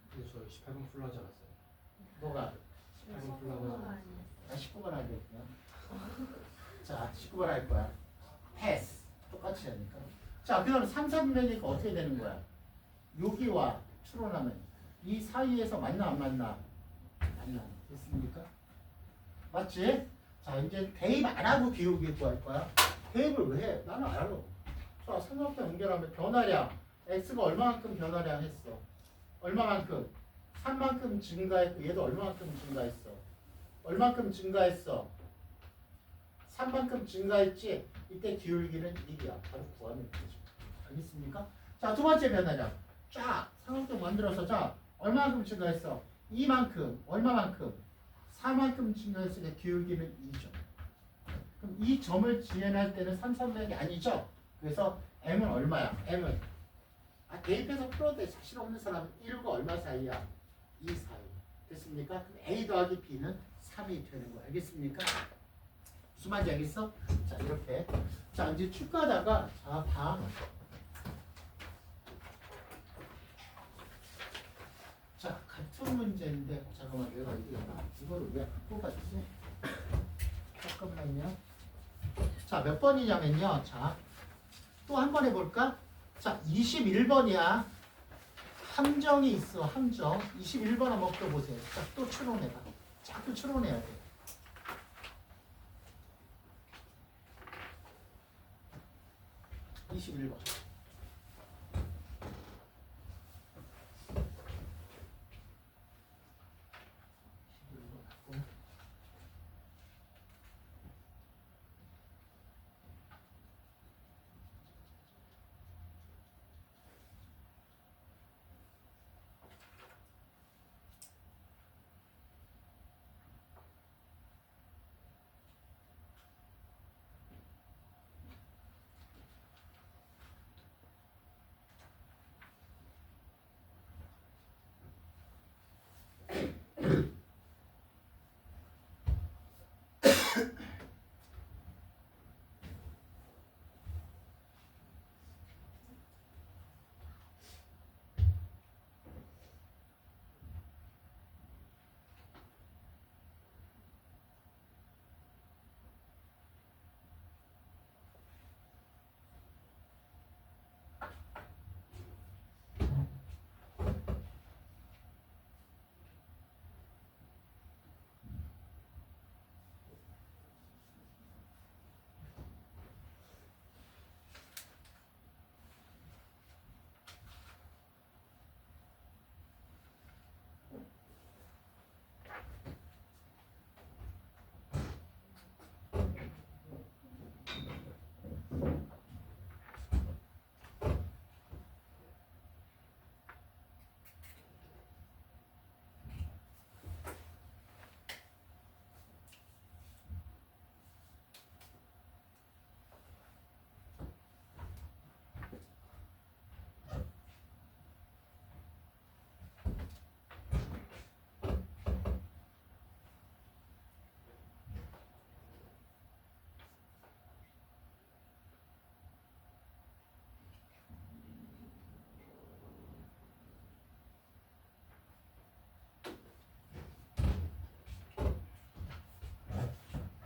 근데 저 18번 풀로 하지 않았어요? 뭐가? 18번 풀로 하지 않았어요? 19번 하겠구나. 자 19번 할 거야. 패스. 똑같이 하니까. 자 그 다음에 3, 4분면이니까 어떻게 되는 거야? 여기와 추론하면 이 사이에서 만나 안 만나? 만나. 됐습니까? 맞지? 자 이제 대입 안 하고 기울기 구할 거야. 대입을 왜 해? 나는 알아. 자 삼각형 연결하면 변화량 x가 얼마만큼 변화량 했어? 얼마만큼? 3만큼 증가했고 얘도 얼마만큼 증가했어? 얼마만큼 증가했어? 3만큼 증가했지? 이때 기울기는 1이야. 바로 구하면 되죠. 알겠습니까? 자 두 번째 변화량. 쫙 삼각형 만들어서 자 얼마만큼 증가했어? 이만큼. 얼마만큼? 4만큼 증가했으니까 기울기는 2점. 그럼 이 점을 지연할 때는 3, 300이 아니죠? 그래서 m은 얼마야? m은 대입해서 풀어도 돼. 자신 없는 사람은 1과 얼마 사이야? 2 사이. 됐습니까? 그럼 a 더하기 b는 3이 되는 거야. 알겠습니까? 무슨 말인지 알겠어? 자, 이렇게. 자, 이제 축가다가 자, 봐. 자, 같은 문제인데 잠깐만 내가 이거를 왜 안 뽑았지? 잠깐만요. 자, 몇 번이냐면요. 자, 또 한 번 해볼까? 자, 21번이야. 함정이 있어. 함정. 21번 한번 펴보세요. 자, 또 추론해봐. 자꾸 추론해야 돼. 21번.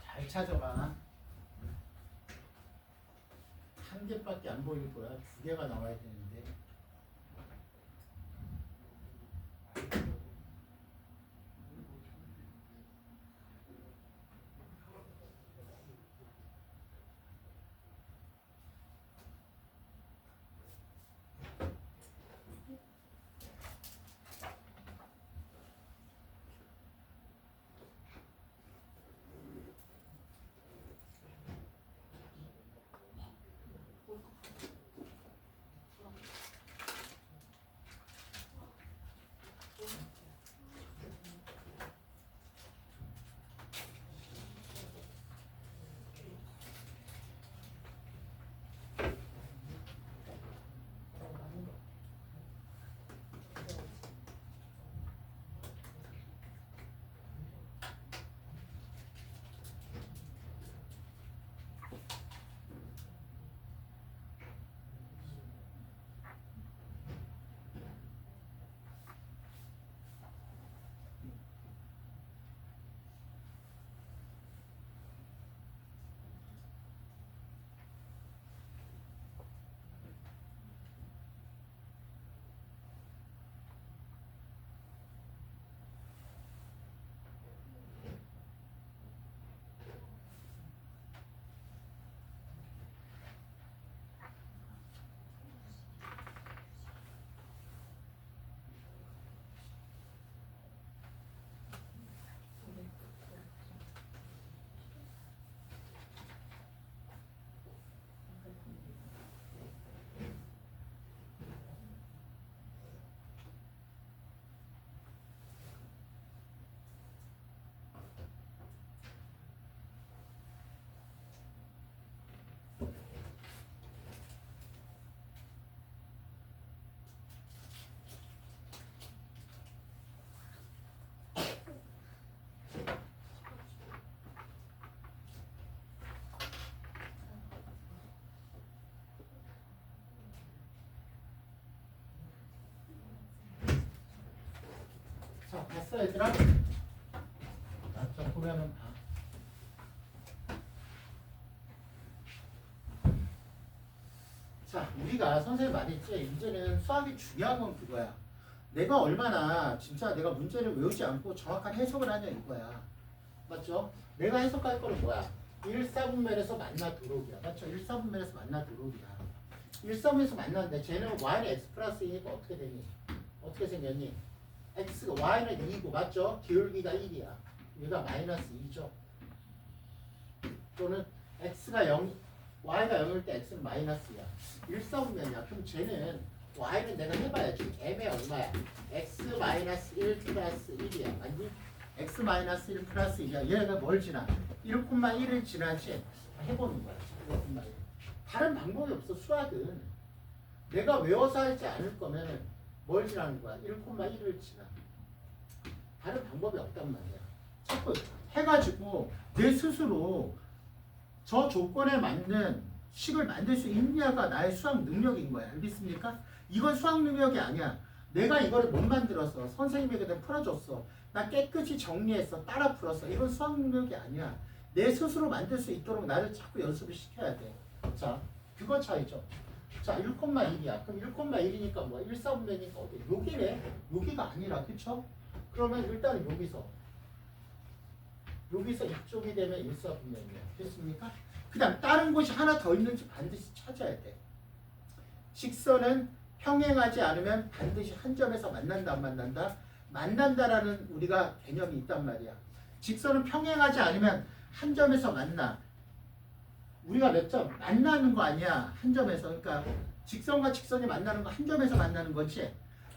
잘 찾아봐. 한 개밖에 안 보일 거야. 두 개가 나와야 되는데. 봤어 얘들아? 자 보면은 봐. 자 우리가 선생님 말했지 이제는 수학이 중요한 건 그거야. 내가 얼마나 진짜 내가 문제를 외우지 않고 정확한 해석을 하냐 이거야. 맞죠? 내가 해석할 거는 뭐야? 1사분면에서 만나 도록이야. 맞죠? 1사분면에서 만나 도록이야. 1사분면에서 만났는데 쟤는 y는 x 플러스 2니까 어떻게 되니? 어떻게 생겼니? x가 y는 2고 맞죠? 기울기가 1이야. 얘가 마이너스 2죠. 또는 x가 0, y가 0일 때 x는 마이너스야. 1사분면이야. 그럼 쟤는 y는 내가 해봐야지. m이 얼마야? x 마이너스 1 플러스 1이야. 맞니? x 마이너스 1 플러스 1이야. 얘가 뭘 지나? 1,1을 지나지. 해보는 거야. 1,1. 다른 방법이 없어. 수학은 내가 외워서 하지 않을 거면 뭘 지나는 거야? 1,1을 지나. 다른 방법이 없단 말이야. 자꾸 해가지고 내 스스로 저 조건에 맞는 식을 만들 수 있냐가 나의 수학 능력인 거야. 알겠습니까? 이건 수학 능력이 아니야. 내가 이거를 못 만들어서 선생님에게 내가 풀어줬어. 나 깨끗이 정리했어. 따라 풀었어. 이건 수학 능력이 아니야. 내 스스로 만들 수 있도록 나를 자꾸 연습을 시켜야 돼. 자, 그거 차이죠. 자, 1,1이야. 그럼 1,1이니까 뭐야? 1사분면이니까 어디? 여기네. 여기가 아니라, 그쵸? 그러면 일단은 여기서 이쪽이 되면 1사분면이야. 됐습니까? 그 다음 다른 곳이 하나 더 있는지 반드시 찾아야 돼. 직선은 평행하지 않으면 반드시 한 점에서 만난다 안 만난다? 만난다라는 우리가 개념이 있단 말이야. 직선은 평행하지 않으면 한 점에서 만나. 우리가 몇 점? 만나는 거 아니야. 한 점에서. 그러니까 직선과 직선이 만나는 거 한 점에서 만나는 거지.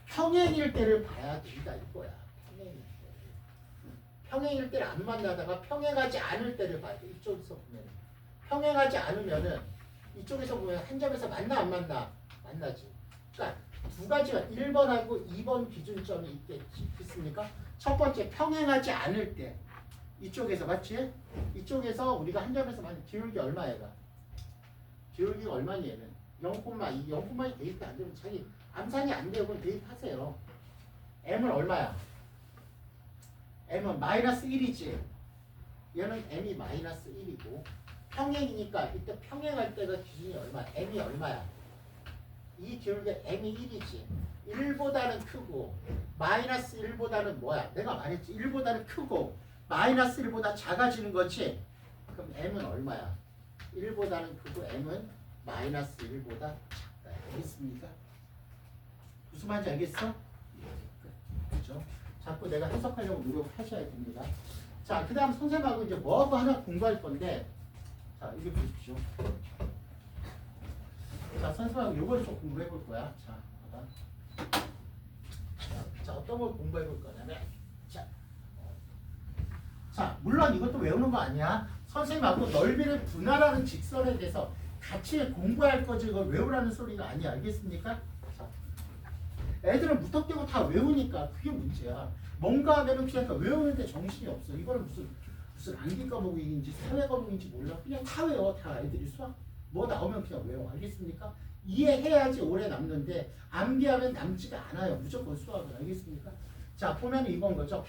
평행일 때를 봐야 된다 이거야. 평행일 때를 안 만나다가 평행하지 않을 때를 봐야 돼. 이쪽에서 보면. 평행하지 않으면은 이쪽에서 보면 한 점에서 만나 안 만나? 만나지. 그러니까 두 가지가 1번하고 2번 기준점이 있겠지. 있습니까? 첫 번째 평행하지 않을 때 이쪽에서 맞지? 이쪽에서 우리가 한 점에서 만나 기울기 얼마 얘가? 기울기가 얼마니 얘는? 0,2 0,2 대입이 안 되면 자기 암산이 안 돼요. 그럼 대입하세요. m은 얼마야? m은 마이너스 1이지. 얘는 m이 마이너스 1이고 평행이니까 이때 평행할 때가 기준이 얼마야? m이 얼마야? 이 기울기가 m이 1이지. 1보다는 크고 마이너스 1보다는 뭐야? 내가 말했지. 1보다는 크고 마이너스 1보다 작아지는 거지. 그럼 m은 얼마야? 1보다는 크고 m은 마이너스 1보다 작다. 알겠습니까? 무슨 말인지 알겠어? 그렇죠? 자꾸 내가 해석하려고 노력하셔야 됩니다. 자, 그 다음 선생님하고 이제 뭐하고 하나 공부할 건데, 자, 이거 보십시오. 자, 선생님하고 이걸 좀 공부해 볼 거야. 자, 봐봐. 자, 어떤 걸 공부해 볼 거냐면, 자, 물론 이것도 외우는 거 아니야. 선생님하고 넓이를 분할하는 직선에 대해서 같이 공부할 거지 이걸 외우라는 소리가 아니야. 알겠습니까? 자, 애들은 무턱대고 다 외우니까 그게 문제야. 뭔가 하면은 그냥 외우는데 정신이 없어. 이거는 무슨 암기 과목인지 사회 과목인지 몰라. 그냥 다 외워. 다 애들이 수학 뭐 나오면 그냥 외워. 알겠습니까? 이해해야지 오래 남는데 암기하면 남지가 않아요. 무조건 수학을. 알겠습니까? 자, 보면 이건 거죠.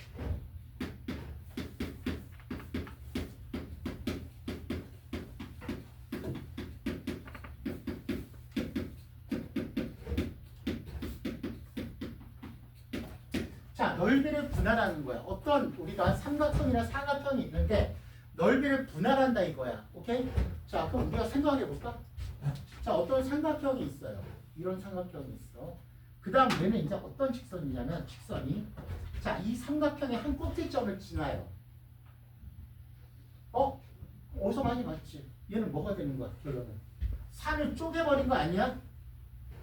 자, 넓이를 분할하는 거야. 어떤 우리가 삼각형이나 사각형이 있는데 넓이를 분할한다 이거야. 오케이? 자, 그럼 우리가 생각해 볼까? 자, 어떤 삼각형이 있어요. 이런 삼각형이 있어. 그 다음 얘는 이제 어떤 직선이냐면 직선이 자, 이 삼각형의 한 꼭지점을 지나요. 어디서 많이 봤지? 얘는 뭐가 되는 거야? 결론은 산을 쪼개버린 거 아니야?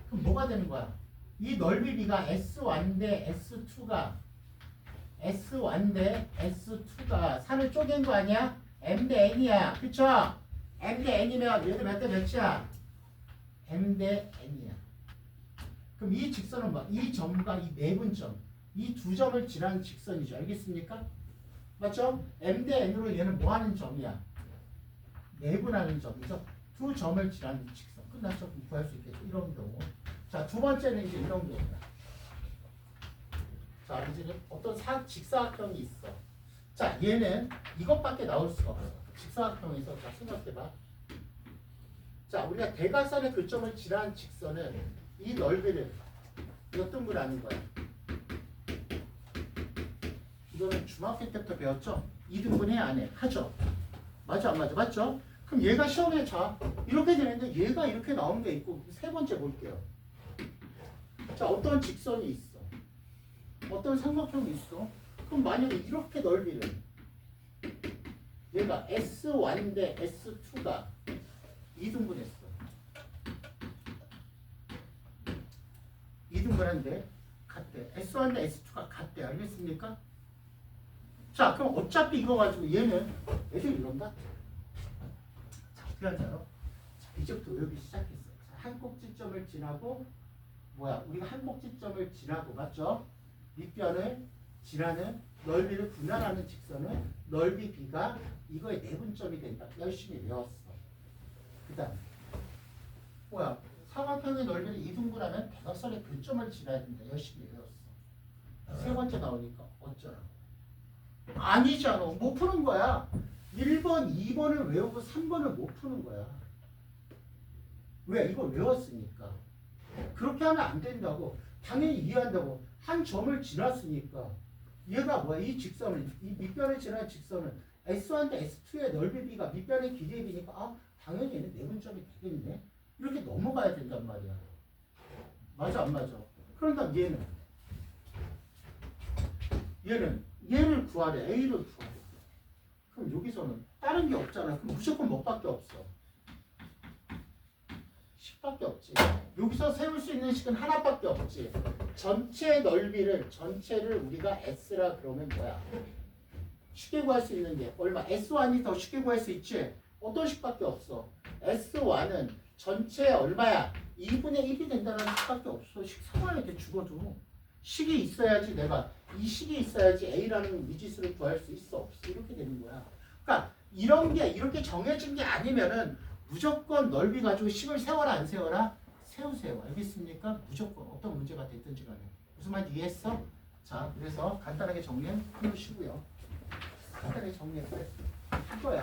그럼 뭐가 되는 거야? 이 넓이 B가 S1 대 S2가 S1 대 S2가 산을 쪼갠 거 아니야? M 대 N이야. 그쵸? M 대 N이면 얘들 몇 대 몇이야? M 대 N이야. 그럼 이 직선은 뭐? 이 점과 이 내분점 이 두 점을 지나는 직선이죠. 알겠습니까? 맞죠? M 대 N으로 얘는 뭐 하는 점이야? 내분하는 점이죠. 두 점을 지나는 직선. 끝났죠? 구할 수 있겠죠? 이런 경우. 자, 두 번째는 이제 이런 경우다. 자, 이제 어떤 직사각형이 있어. 자, 얘는 이것밖에 나올 수가 없어. 직사각형에서 자 생각해봐. 자, 우리가 대각선의 교점을 지나는 직선은 이 넓이를 이거 동그라는 거야. 이거는 중학교 때부터 배웠죠? 2등분해 안 해? 하죠? 맞아 안 맞아? 맞죠? 그럼 얘가 시험에 자 이렇게 되는데 얘가 이렇게 나오는 게 있고 세 번째 볼게요. 자, 어떤 직선이 있어. 어떤 삼각형이 있어. 그럼 만약에 이렇게 넓이를 얘가 S1대 S2가 2등분했어. 2등분한데 같대. S1대 S2가 같대. 알겠습니까? 자, 그럼 어차피 이거 가지고 얘는 애들 이런다. 자, 어떻게 하자? 자, 이제부터 외우기 시작했어. 자, 한 꼭지점을 지나고 뭐야? 우리가 한 꼭지점을 지나고 맞죠? 밑변을 지나는 넓이를 분할하는 직선은 넓이 B가 이거의 내분점이 된다. 열심히 외웠어. 그 다음 뭐야? 사각형의 넓이를 이등분하면 대각선의 교점을 지나야 된다. 열심히 외웠어. 세 번째 나오니까 어쩌라고? 아니잖아. 못 푸는 거야. 1번, 2번을 외우고 3번을 못 푸는 거야. 왜? 이걸 외웠으니까. 그렇게 하면 안 된다고. 당연히 이해한다고. 한 점을 지났으니까. 얘가 뭐야? 이 직선을, 이 밑변을 지나는 직선은 S1대 S2의 넓이 B가 밑변의 길이의 B니까 아, 당연히 얘는 내분점이 되겠네. 이렇게 넘어가야 된단 말이야. 맞아 안 맞아? 그러니까 얘를 구하래. A를 구하래. 그럼 여기서는 다른 게 없잖아. 그럼 무조건 뭐밖에 없어? 10밖에 없지. 여기서 세울 수 있는 식은 하나밖에 없지. 전체를 우리가 S라 그러면 뭐야? 쉽게 구할 수 있는 게 얼마? S1이 더 쉽게 구할 수 있지. 어떤 식밖에 없어. S1은 전체 얼마야? 2분의 1이 된다는 식밖에 없어. 식 상황에 돼 죽어도. 식이 있어야지 내가 이 식이 있어야지 A라는 미지수를 구할 수 있어. 없어. 이렇게 되는 거야. 그러니까 이런 게 이렇게 정해진 게 아니면은 무조건 넓이 가지고 식을 세워라 안 세워라? 세우세요. 알겠습니까? 무조건 어떤 문제가 됐든지 간에. 무슨 말인지 이해했어? 자, 그래서 간단하게 정리해 놓으시고요. 간단하게 정리해 그래. 이거야.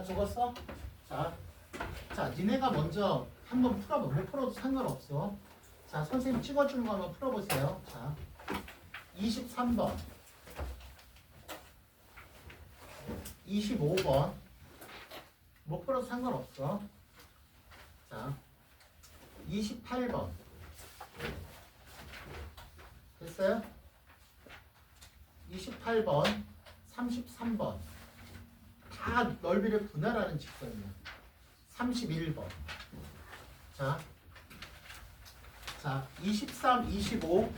다 적었어? 자, 니네가 먼저 한번 풀어봐. 못 풀어도 상관없어. 자, 선생님 찍어주는 거 한번 풀어보세요. 자, 23번, 25번. 못 풀어도 상관없어. 자, 28번. 됐어요? 28번, 33번. 다 넓이를 분할하는 직선이야. 31번. 자, 23, 25.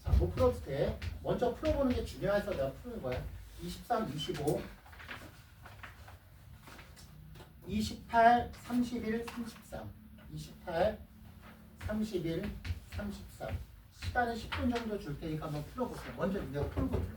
자, 못 풀어도 돼. 먼저 풀어보는 게 중요해서 내가 푸는 거야. 23, 25. 28, 31, 33. 28, 31, 33. 시간은 10분 정도 줄 테니까 한번 풀어보세요. 먼저 내가 풀고 들어.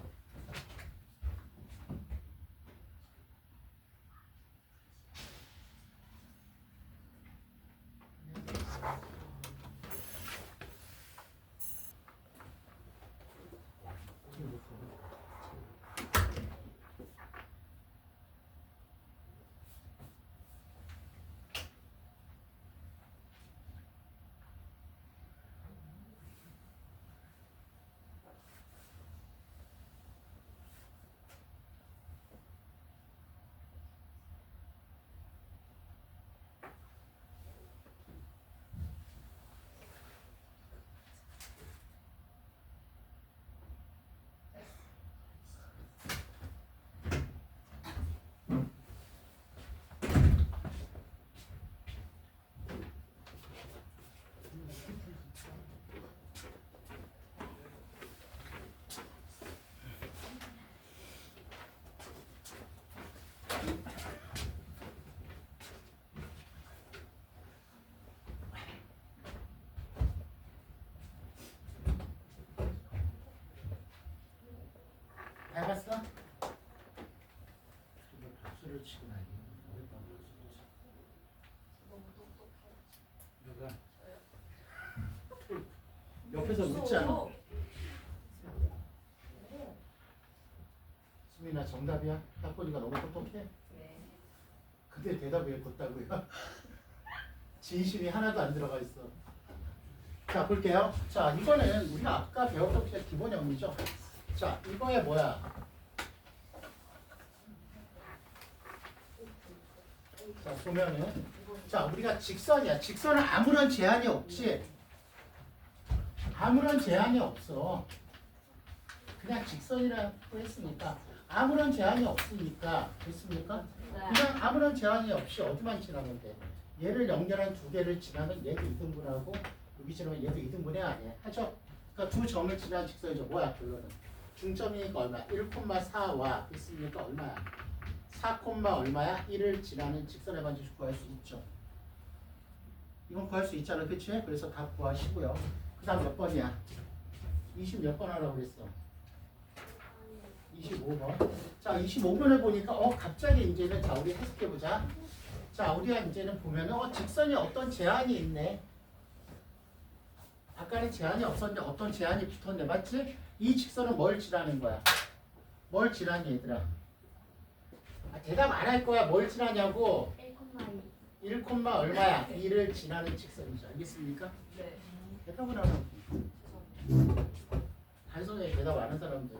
해봤어? 박수를 치고 나니 어렵다. 너무 똑똑해. 누가? 옆에서 웃지 않아? 수민아 정답이야? 딱 보니까 너무 똑똑해? 네. 근데 대답이 왜 곧다고요? 진심이 하나도 안 들어가 있어. 자 볼게요. 자 이거는 우리가 아까 배웠던 그냥 기본 영리죠. 자 이거에 뭐야? 자 보면은 자 우리가 직선이야. 직선은 아무런 제한이 없지. 아무런 제한이 없어. 그냥 직선이라고 했으니까 아무런 제한이 없으니까 됐습니까? 네. 그냥 아무런 제한이 없이 어디만 지나면 돼. 얘를 연결한 두 개를 지나면 얘도 이등분하고 여기 지나면 얘도 이등분해 안 해? 하죠? 그러니까 두 점을 지난 직선이죠. 뭐야 결론은? 중점이니까 얼마? 1,4와 됐습니까? 얼마야? 4, 얼마야? 1을 지나는 직선의 반지를 구할 수 있죠. 이건 구할 수 있잖아. 그치? 그래서 다 구하시고요. 그 다음 몇 번이야? 20 몇 번 하라고 그랬어? 25번. 자, 25번을 보니까 갑자기 이제는 자 우리 해석해 보자. 자, 우리가 이제는 보면은 직선이 어떤 제한이 있네. 아까는 제한이 없었는데 어떤 제한이 붙었네. 맞지? 이 직선은 뭘 지나는 거야? 뭘 지나니 얘들아? 대답 안 할 거야. 뭘 지나냐고. 1,2. 1, 얼마야? 2를 지나는 직선이죠. 알겠습니까? 네. 대답을 하면 죄송합니다. 단순하게 대답 안 한 사람들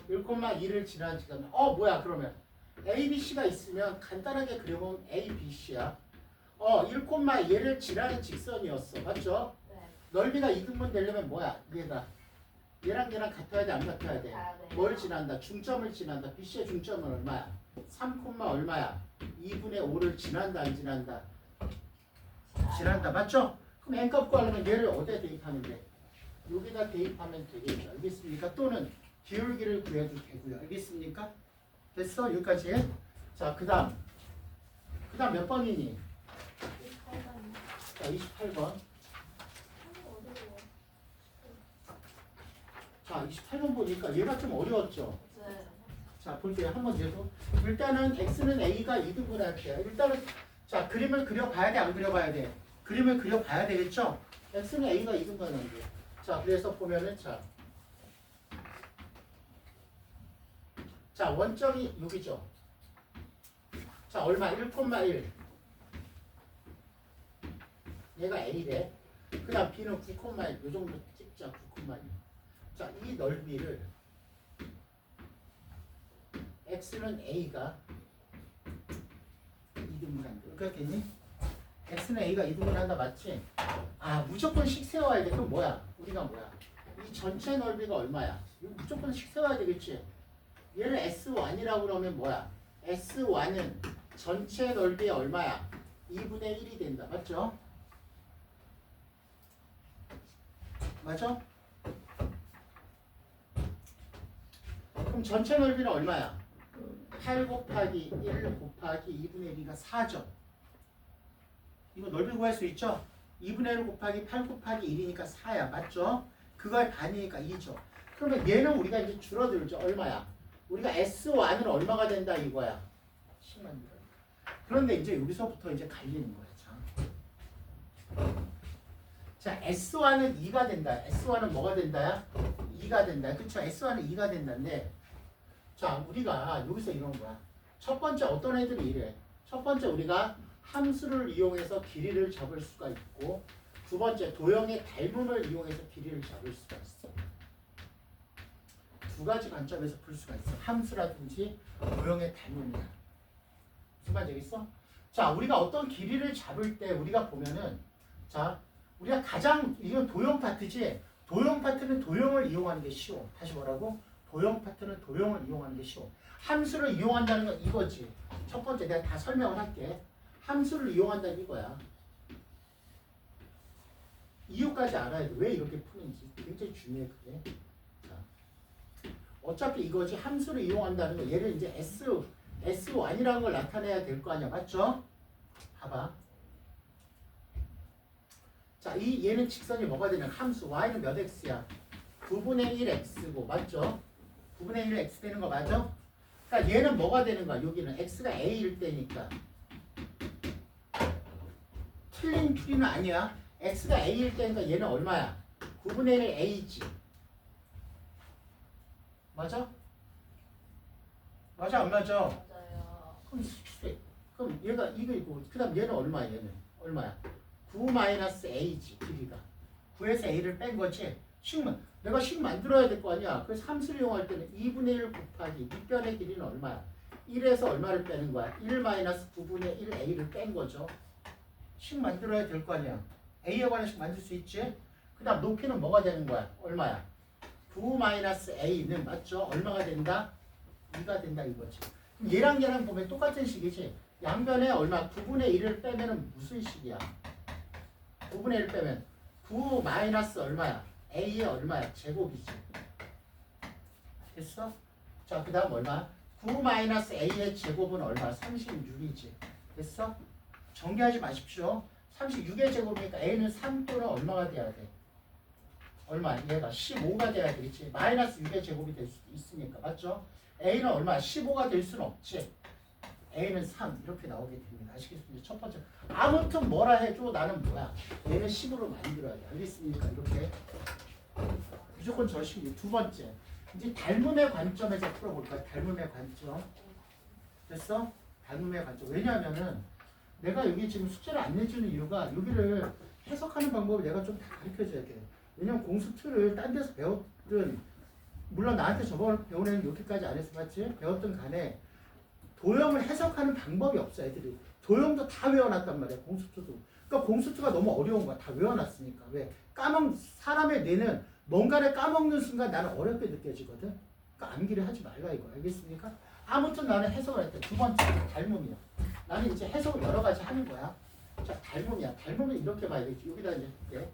1,2를 지나는 직선. 뭐야 그러면 A, B, C가 있으면 간단하게 그려보면 A, B, C야. 1, 얘를 지나는 직선이었어. 맞죠? 네. 넓이가 이등분 되려면 뭐야? 얘가 얘랑 얘랑 같아야 돼? 안 같아야 돼? 가야 돼요. 뭘 지난다? 중점을 지난다. B, C의 중점은 얼마야? 3, 얼마야? 2분의 5를 지난다 안 지난다? 지난다. 맞죠? 그럼 n값 구하려면 얘를 어디에 대입하면 돼? 여기다 대입하면 되겠죠. 알겠습니까? 또는 기울기를 구해도 되고요. 알겠습니까? 됐어? 여기까지. 자, 그 다음 몇 번이니? 28번. 자, 28번. 자, 28번 보니까 얘가 좀 어려웠죠? 네. 자, 볼게요. 한번 얘도. 일단은 x는 a가 2등분 할게요. 일단은 자, 그림을 그려봐야 돼? 안 그려봐야 돼? 그림을 그려봐야 되겠죠? x는 a가 2등분 하는 게. 자, 그래서 보면은 자, 원점이 여기죠. 자, 얼마? 1,1. 얘가 A래. 그 다음 B는 9,1. 요 정도 찍자, 9,1. 자, 이 넓이를 X는 A가 2등분 한다. 그렇겠니? X는 A가 2등분 한다, 맞지? 아, 무조건 식 세워야 돼. 그럼 뭐야? 우리가 뭐야? 이 전체 넓이가 얼마야? 이거 무조건 식 세워야 되겠지? 얘를 S1이라고 그러면 뭐야? S1은 전체 넓이의 얼마야? 2분의 1이 된다. 맞죠? 맞아? 그럼 전체 넓이는 얼마야? 8 곱하기 1 곱하기 2분의 1이니까 4죠. 이거 넓이 구할 수 있죠? 2분의 1 곱하기 8 곱하기 1이니까 4야. 맞죠? 그거의 반이니까 2죠. 그러면 얘는 우리가 이제 줄어들죠. 얼마야? 우리가 S1은 얼마가 된다 이거야. 10만 원. 그런데 이제 여기서부터 이제 갈리는 거야. 자, S1은 2가 된다. S1은 뭐가 된다야? 2가 된다. 그쵸? S1은 2가 된다는데, 자, 우리가 여기서 이런 거야. 첫 번째 어떤 애들이 이래? 첫 번째 우리가 함수를 이용해서 길이를 잡을 수가 있고, 두 번째 도형의 닮음을 이용해서 길이를 잡을 수가 있어. 두 가지 관점에서 풀 수가 있어. 함수라든지 도형의 닮음이야. 무슨 말인지 알겠어? 자, 우리가 어떤 길이를 잡을 때 우리가 보면은, 자, 우리가 가장 이건 도형 파트지. 도형 파트는 도형을 이용하는 게 쉬워. 다시 뭐라고? 도형 파트는 도형을 이용하는 게 쉬워. 함수를 이용한다는 건 이거지. 첫 번째 내가 다 설명을 할게. 함수를 이용한다는 이거야. 이유까지 알아야 돼. 왜 이렇게 푸는지. 굉장히 중요해 그게. 자, 어차피 이거지. 함수를 이용한다는 거. 얘를 이제 S1이라는 걸 나타내야 될 거 아니야. 맞죠? 봐봐. 자, 얘는 직선이 뭐가 되냐? 함수 y는 몇 x야? 9분의 1x고 맞죠? 9분의 1 x 되는 거 맞아? 그러니까 얘는 뭐가 되는 거야? 여기는 x가 a일 때니까 틀린 풀이는 아니야. x가 a일 때니까 얘는 얼마야? 9분의 1 a지. 맞아? 맞아 안 맞아? 맞아요. 그럼 얘가 이거 그 다음 얘는 얼마야? 얘는 얼마야? 9-a지 길이가. 9에서 a를 뺀 거지. 내가 식 만들어야 될 거 아니야. 그래서 함수를 이용할 때는 2분의 1 곱하기 밑변의 길이는 얼마야? 1에서 얼마를 빼는 거야? 1-9분의 1 a를 뺀 거죠. 식 만들어야 될 거 아니야. a에 관한 식 만들 수 있지? 그 다음 높이는 뭐가 되는 거야? 얼마야? 9-a는 맞죠? 얼마가 된다? 2가 된다 이거지. 그럼 얘랑 보면 똑같은 식이지. 양변에 얼마? 9분의 1을 빼면은 무슨 식이야? 9분의 1 빼면 9 마이너스 얼마야? a의 얼마야? 제곱이지. 됐어? 자, 그 다음 얼마? 9 마이너스 a의 제곱은 얼마? 36이지. 됐어? 정리하지 마십시오. 36의 제곱이니까 a는 3 또는 얼마가 돼야 돼? 얼마? 얘가 15가 돼야 되겠지. 마이너스 6의 제곱이 될 수 있으니까. 맞죠? a는 얼마? 15가 될 수는 없지. a는 3 이렇게 나오게 됩니다. 아시겠습니까? 첫 번째 아무튼 뭐라 해도 나는 뭐야? 얘는 10으로 만들어야 돼. 알겠습니까? 이렇게 무조건 저 식이. 두 번째 이제 닮음의 관점에서 풀어볼까? 닮음의 관점. 됐어? 닮음의 관점. 왜냐하면은 내가 여기 지금 숙제를 안 내주는 이유가 여기를 해석하는 방법을 내가 좀 다 가르쳐줘야 돼. 왜냐면 공수 틀을 딴 데서 배웠든 물론 나한테 저번에 배운 애는 여기까지 안 했어. 맞지? 배웠든 간에 도형을 해석하는 방법이 없어. 애들이 도형도 다 외워놨단 말이야. 공수투도. 그러니까 공수투가 너무 어려운 거야. 다 외워놨으니까. 왜? 사람의 뇌는 뭔가를 까먹는 순간 나는 어렵게 느껴지거든. 그러니까 암기를 하지 말라 이거. 알겠습니까? 아무튼 나는 해석을 했대. 두 번째 닮음이야. 나는 이제 해석을 여러 가지 하는 거야. 자, 닮음이야. 닮음은 이렇게 봐야 되지. 여기다 이제 볼게.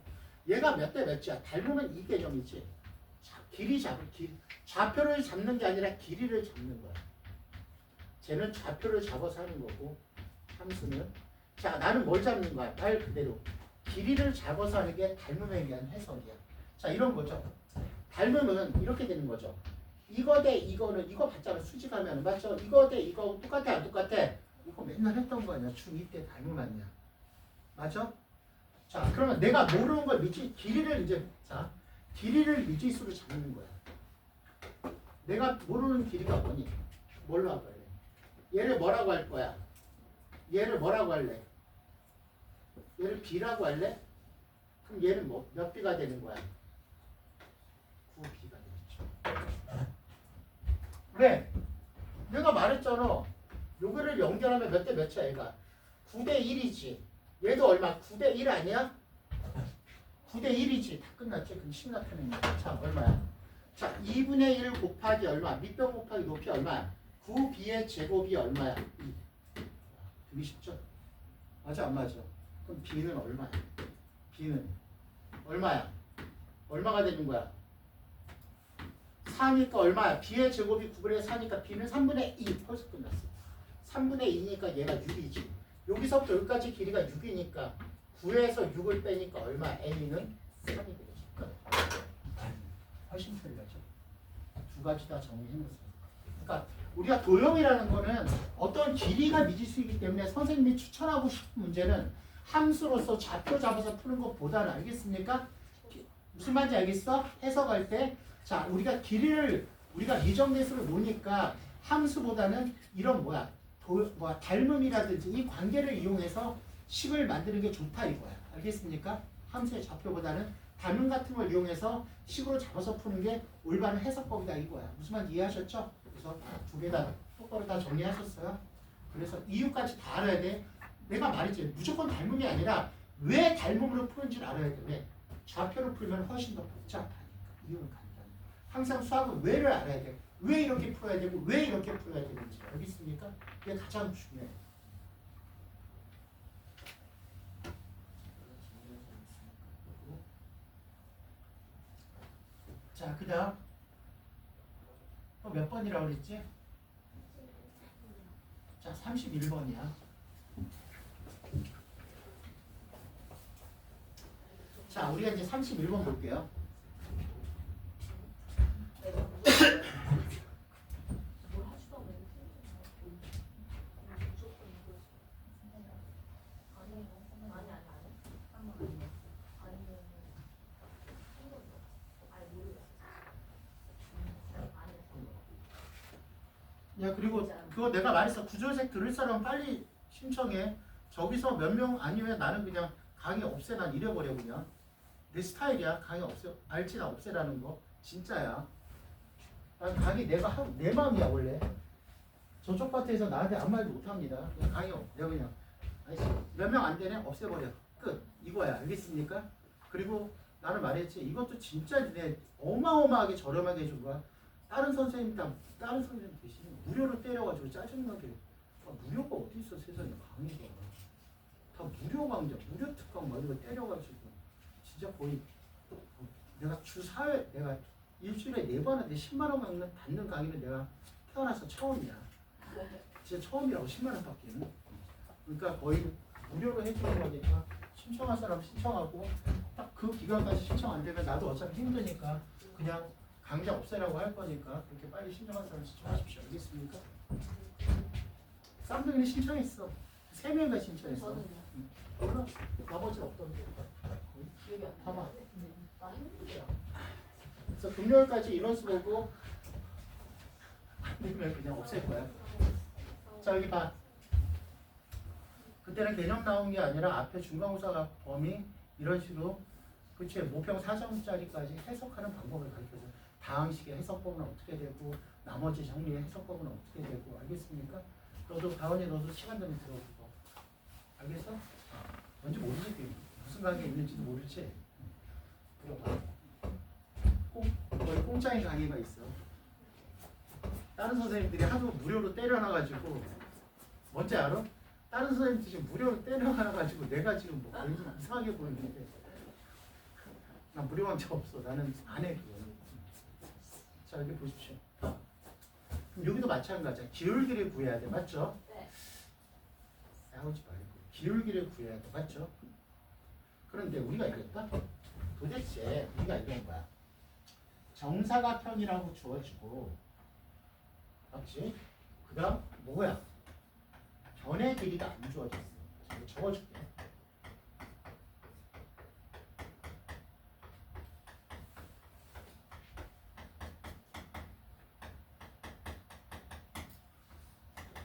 얘가 몇 대 몇이야? 닮음은 이 개념이지. 좌표를 잡는 게 아니라 길이를 잡는 거야. 쟤는 좌표를 잡아서 하는 거고 함수는 자 나는 뭘 잡는 거야? 말 그대로 길이를 잡아서 하는 게 닮음에 대한 해석이야. 자 이런 거죠. 닮음은 이렇게 되는 거죠. 이거 대 이거는 이거 봤잖아. 수직하면 맞죠? 이거 대 이거 똑같아 안 똑같아? 이거 맨날 했던 거 아니야. 중2 때 닮음 아니야. 맞아? 자 그러면 내가 모르는 걸 길이를 이제 길이를 미지수로 잡는 거야. 내가 모르는 길이가 뭐니? 뭘로 할 거야? 얘를 뭐라고 할 거야? 얘를 뭐라고 할래? 얘를 B라고 할래? 그럼 얘는 뭐 몇 B가 되는 거야? 9B가 되겠죠. 왜? 내가 말했잖아. 요거를 연결하면 몇 대 몇이야 얘가? 9대 1이지. 얘도 얼마? 9대 1 아니야? 9대 1이지. 다 끝났지. 그럼 10 나타내는 거야. 자, 얼마야? 자, 2분의 1 곱하기 얼마? 밑변 곱하기 높이 얼마야? 9B의 제곱이 얼마야? 2. 되게 쉽죠? 맞아 안 맞아? 그럼 B는 얼마야? B는 얼마야? 얼마가 되는 거야? 4니까 얼마야? B의 제곱이 9분의 4니까 B는 3분의 2. 벌써 끝났어. 3분의 2니까 얘가 6이지. 여기서부터 여기까지 길이가 6이니까 9에서 6을 빼니까 얼마? N은 3이 되겠지. 훨씬 편리하죠. 두 가지 다 정리해놓으세요. 그러니까 우리가 도형이라는 거는 어떤 길이가 미지수이기 때문에 선생님이 추천하고 싶은 문제는 함수로서 좌표 잡아서 푸는 것보다는 알겠습니까? 무슨 말인지 알겠어? 해석할 때 자, 우리가 길이를 우리가 미정대수를 놓으니까 함수보다는 이런 닮음이라든지 이 관계를 이용해서 식을 만드는 게 좋다 이거야. 알겠습니까? 함수의 좌표보다는 닮음 같은 걸 이용해서 식으로 잡아서 푸는 게 올바른 해석법이다 이거야. 무슨 말인지 이해하셨죠? 그래서 두 개 다 똑바로 다 정리하셨어요? 그래서 이유까지 다 알아야 돼. 내가 말했지. 무조건 닮음이 아니라 왜 닮음으로 푸는지를 알아야 돼. 왜? 좌표를 풀면 훨씬 더 복잡하니까. 이유는 간단해. 항상 수학은 왜를 알아야 돼. 왜 이렇게 풀어야 되고 왜 이렇게 풀어야 되는지 알고 있습니까? 이게 가장 중요해. 자, 그 다음 또 몇 번이라고 그랬지? 자, 31번이야. 자, 우리가 이제 31번 볼게요. 뭘 하지도 않아요. 무조건 이거지. 아니. 아니면 아니 모르겠어. 야, 그리고 그거 내가 말했어. 구조색 들을 사람 빨리 신청해. 저기서 몇 명 아니면 나는 그냥 강의 없애. 난 이래버려 그냥. 내 스타일이야. 강의 없애. 알지나 없애라는 거. 진짜야. 난 강의 내 마음이야 원래. 저쪽 파트에서 나한테 아무 말도 못합니다. 그냥 강의 내가 그냥 몇 명 안 되네 없애버려. 끝. 이거야. 알겠습니까? 그리고 나는 말했지. 이것도 진짜 내 어마어마하게 저렴하게 해준 거야. 다른 선생님 대신 무료로 때려가지고 짜증나게. 무료가 어디 있어 세상에. 강의가 다 무료 강좌, 무료 특강 막 이거 때려가지고 진짜 거의 내가 내가 일주일에 4번한테 10만 원 받는 강의는 내가 태어나서 처음이야. 진짜 처음이라고 10만 원밖에. 그러니까 거의 무료로 해주는 거니까 신청할 사람 신청하고 딱 그 기간까지 신청 안 되면 나도 어차피 힘드니까 그냥 강좌 없애라고 할 거니까 그렇게 빨리 신청할 사람 신청하십시오. 알겠습니까? 쌍둥이는 신청했어. 3명이나 신청했어. 저는요. 몰라. 나머지는 없던데. 기억이 안 봐봐. 나. 나 힘들어요. 그래서 금요일까지 인원수 보고 안 되면 그냥 없앨 거야. 자, 여기 봐. 그때는 개념 나온 게 아니라 앞에 중간고사가 범위 이런 식으로 그치 모평 4점짜리까지 해석하는 방법을 가르쳐줘. 다항식의 해석법은 어떻게 되고 나머지 정리의 해석법은 어떻게 되고 알겠습니까? 너도 다원이 너도 시간 되면 들어보고 알겠어? 뭔지 모르지. 무슨 관계 있는지도 모르지. 들어봐. 거의 공짜인 강의가 있어. 다른 선생님들이 하도 무료로 때려놔가지고 뭔지 알아? 다른 선생님들이 지금 무료로 때려놔가지고 내가 지금 뭐 거의 이상하게 보이는데 나 무료 강좌 없어. 나는 안 해. 그거. 자, 여기 보십시오. 그럼 여기도 마찬가지야. 기울기를 구해야 돼. 맞죠? 네. 싸우지 말고 기울기를 구해야 돼. 맞죠? 그런데 우리가 이랬다? 도대체 우리가 이런 거야. 정사각형이라고 주어지고 맞지? 그 다음 뭐야? 변의 길이가 안 주어졌어. 자, 적어줄게.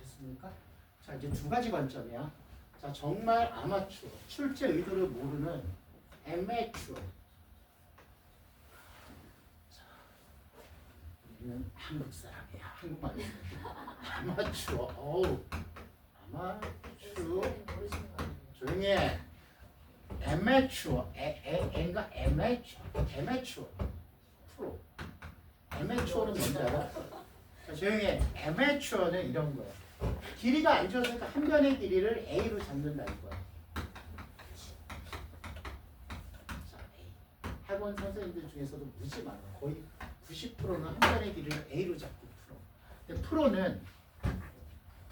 됐습니까? 자, 이제 두 가지 관점이야. 자, 정말 아마추어, 출제 의도를 모르는 애매추어. 자, 우리는 한국 사람이야. 한국말. 아마추어. 어우, 아마추어. 모르시는 거 아니에요? 조용히 해. 애매추어. 애가 애매추어. 프로. 애매추어는 뭔지 알아? 자, 조용히 해. 애매추어는 이런 거야. 길이가 안 좋으니까 한 변의 길이를 A로 잡는다는 거야. 자, A. 학원 선생님들 중에서도 무지 많아. 거의 90%는 한 변의 길이를 A로 잡고 풀어. 근데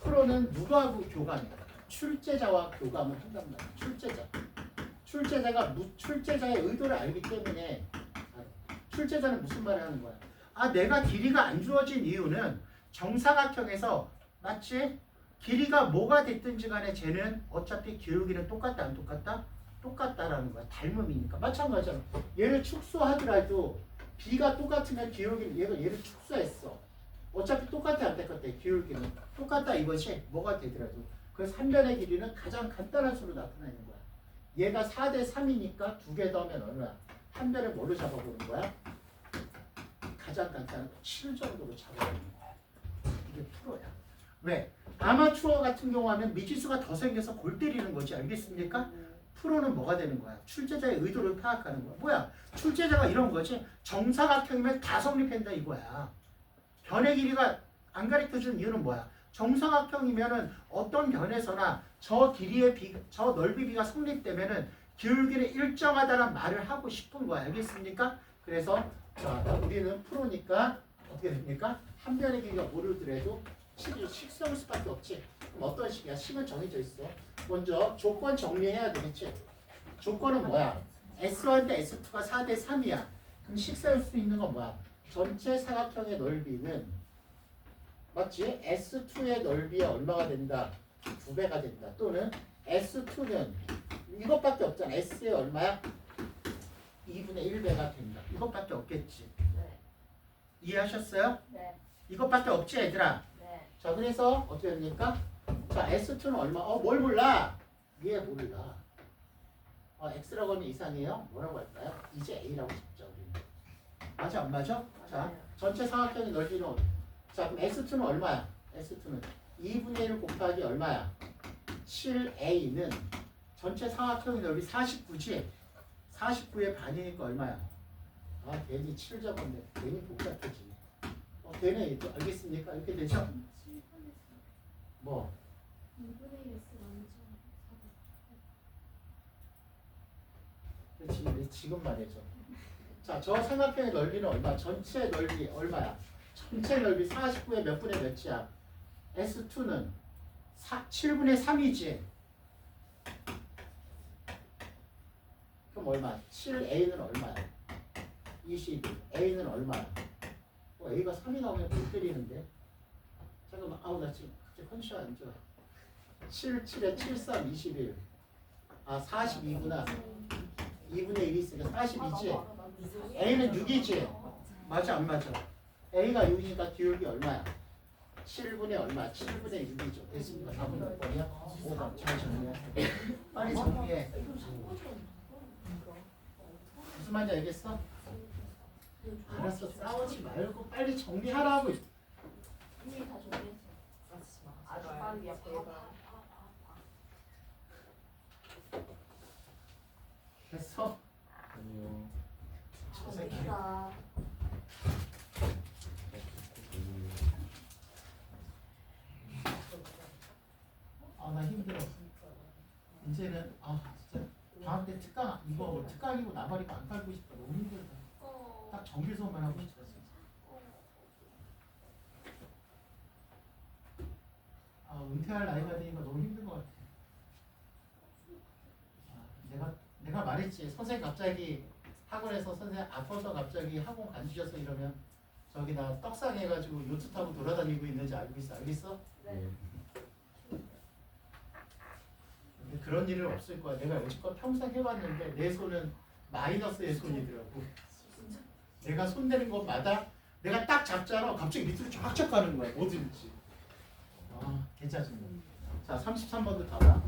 프로는 누구하고 교감해? 출제자와 교감을 한단 말이야. 출제자의 의도를 알기 때문에 출제자는 무슨 말을 하는 거야? 아, 내가 길이가 안 주어진 이유는 정사각형에서 맞지? 길이가 뭐가 됐든지 간에 쟤는 어차피 기울기는 똑같다 안 똑같다? 똑같다라는 거야. 닮음이니까. 마찬가지잖아. 얘를 축소하더라도 B가 똑같으면 기울기는 얘를 축소했어. 어차피 똑같아 안 똑같아? 기울기는 똑같다 이것이 뭐가 되더라도. 그래서 한 변의 길이는 가장 간단한 수로 나타내는 거야. 얘가 4대 3이니까 2개 더하면 얼마야? 한 변을 뭐로 잡아보는 거야? 가장 간단한 7 정도로 잡아보는 거야. 이게 프로야. 왜? 아마추어 같은 경우 하면 미지수가 더 생겨서 골 때리는 거지. 알겠습니까? 프로는 뭐가 되는 거야? 출제자의 의도를 파악하는 거야. 뭐야? 출제자가 이런 거지. 정사각형이면 다 성립한다 이거야. 변의 길이가 안 가르쳐주는 이유는 뭐야? 정사각형이면은 어떤 변에서나 저 넓이 비가 성립되면은 기울기는 일정하다는 말을 하고 싶은 거야. 알겠습니까? 그래서 자, 우리는 프로니까 어떻게 됩니까? 한 변의 길이가 모르더라도 식성일 수밖에 없지. 그럼 어떤 식이야? 식은 정해져 있어. 먼저 조건 정리해야 되겠지. 조건은 뭐야? S1 대 S2가 4대 3이야. 그럼 식사일 수 있는 건 뭐야? 전체 사각형의 넓이는 맞지? S2의 넓이가 얼마가 된다? 2배가 된다. 또는 S2는 이것밖에 없잖아. S의 얼마야? 2분의 1배가 된다. 이것밖에 없겠지. 네. 이해하셨어요? 네. 이것밖에 없지 얘들아. 네. 자, 그래서 어떻게 됩니까? 자, S2는 얼마? 뭘 몰라? 위에 몰라. X라고 하면 이상이에요? 뭐라고 할까요? 이제 A라고 잡자 우리는. 맞아 안 맞아? 자, 맞아요. 전체 사각형의 넓이는 자, 그럼 S2는 얼마야? S2는 2분의 1 곱하기 얼마야? 7A는 전체 사각형의 넓이 49지? 49의 반이니까 얼마야? 아, 괜히 7 적었네. 괜히 복잡해지네. 되네. 알겠습니까? 이렇게 되죠? 뭐? 2분의 1 S 완전 지금 말해줘. 자, 저 삼각형의 넓이는 얼마? 전체 넓이 얼마야? 전체 넓이 49의 몇 분의 몇이야? S2는 7분의 3이지? 그럼 얼마? 7A는 얼마야? 22. A는 얼마야? A가 3이 나오면 못 때리는데? 잠깐만, 나 지금 갑자기 컨디션 안 좋아. 7, 7에 7, 3, 21. 42구나. 2분의 1이 있으니까 42지? A는 6이지? 맞아 안 맞아? A가 6이니까 기울기 얼마야? 7분의 얼마? 7분의 6이죠. 됐습니까? 4분 몇 번이야? 5번. 잘 정리해. 빨리 정리해. 무슨 말인지 알겠어? 알았어. 싸우지 말고 빨리 정리하라고. 이미 다 정리했어요. 아주 빠르게 앞으로. 됐어? 아니요. 저 새끼. 나 힘들어. 이제는 진짜 다음 때 특강 이거 특강이고 나발이고 안 깔고 싶다. 너무 힘들다. 딱 정규 수업만 하고 싶어 진짜. 은퇴할 나이가 되니까 너무 힘든 것 같아. 내가 말했지. 선생님 갑자기 학원에서 선생님 아파서 갑자기 학원 간주셔서 이러면 저기 나 떡상 해가지고 요트 타고 돌아다니고 있는지 알고 있어. 알겠어? 네. 근데 그런 일은 없을 거야. 내가 여지껏 평생 해봤는데 내 손은 마이너스의 손이더라고. 내가 손 대는 것마다 내가 딱 잡잖아. 갑자기 밑으로 쫙쫙 가는 거야. 뭐든지. 개짜증나. 자, 33번도 봐봐.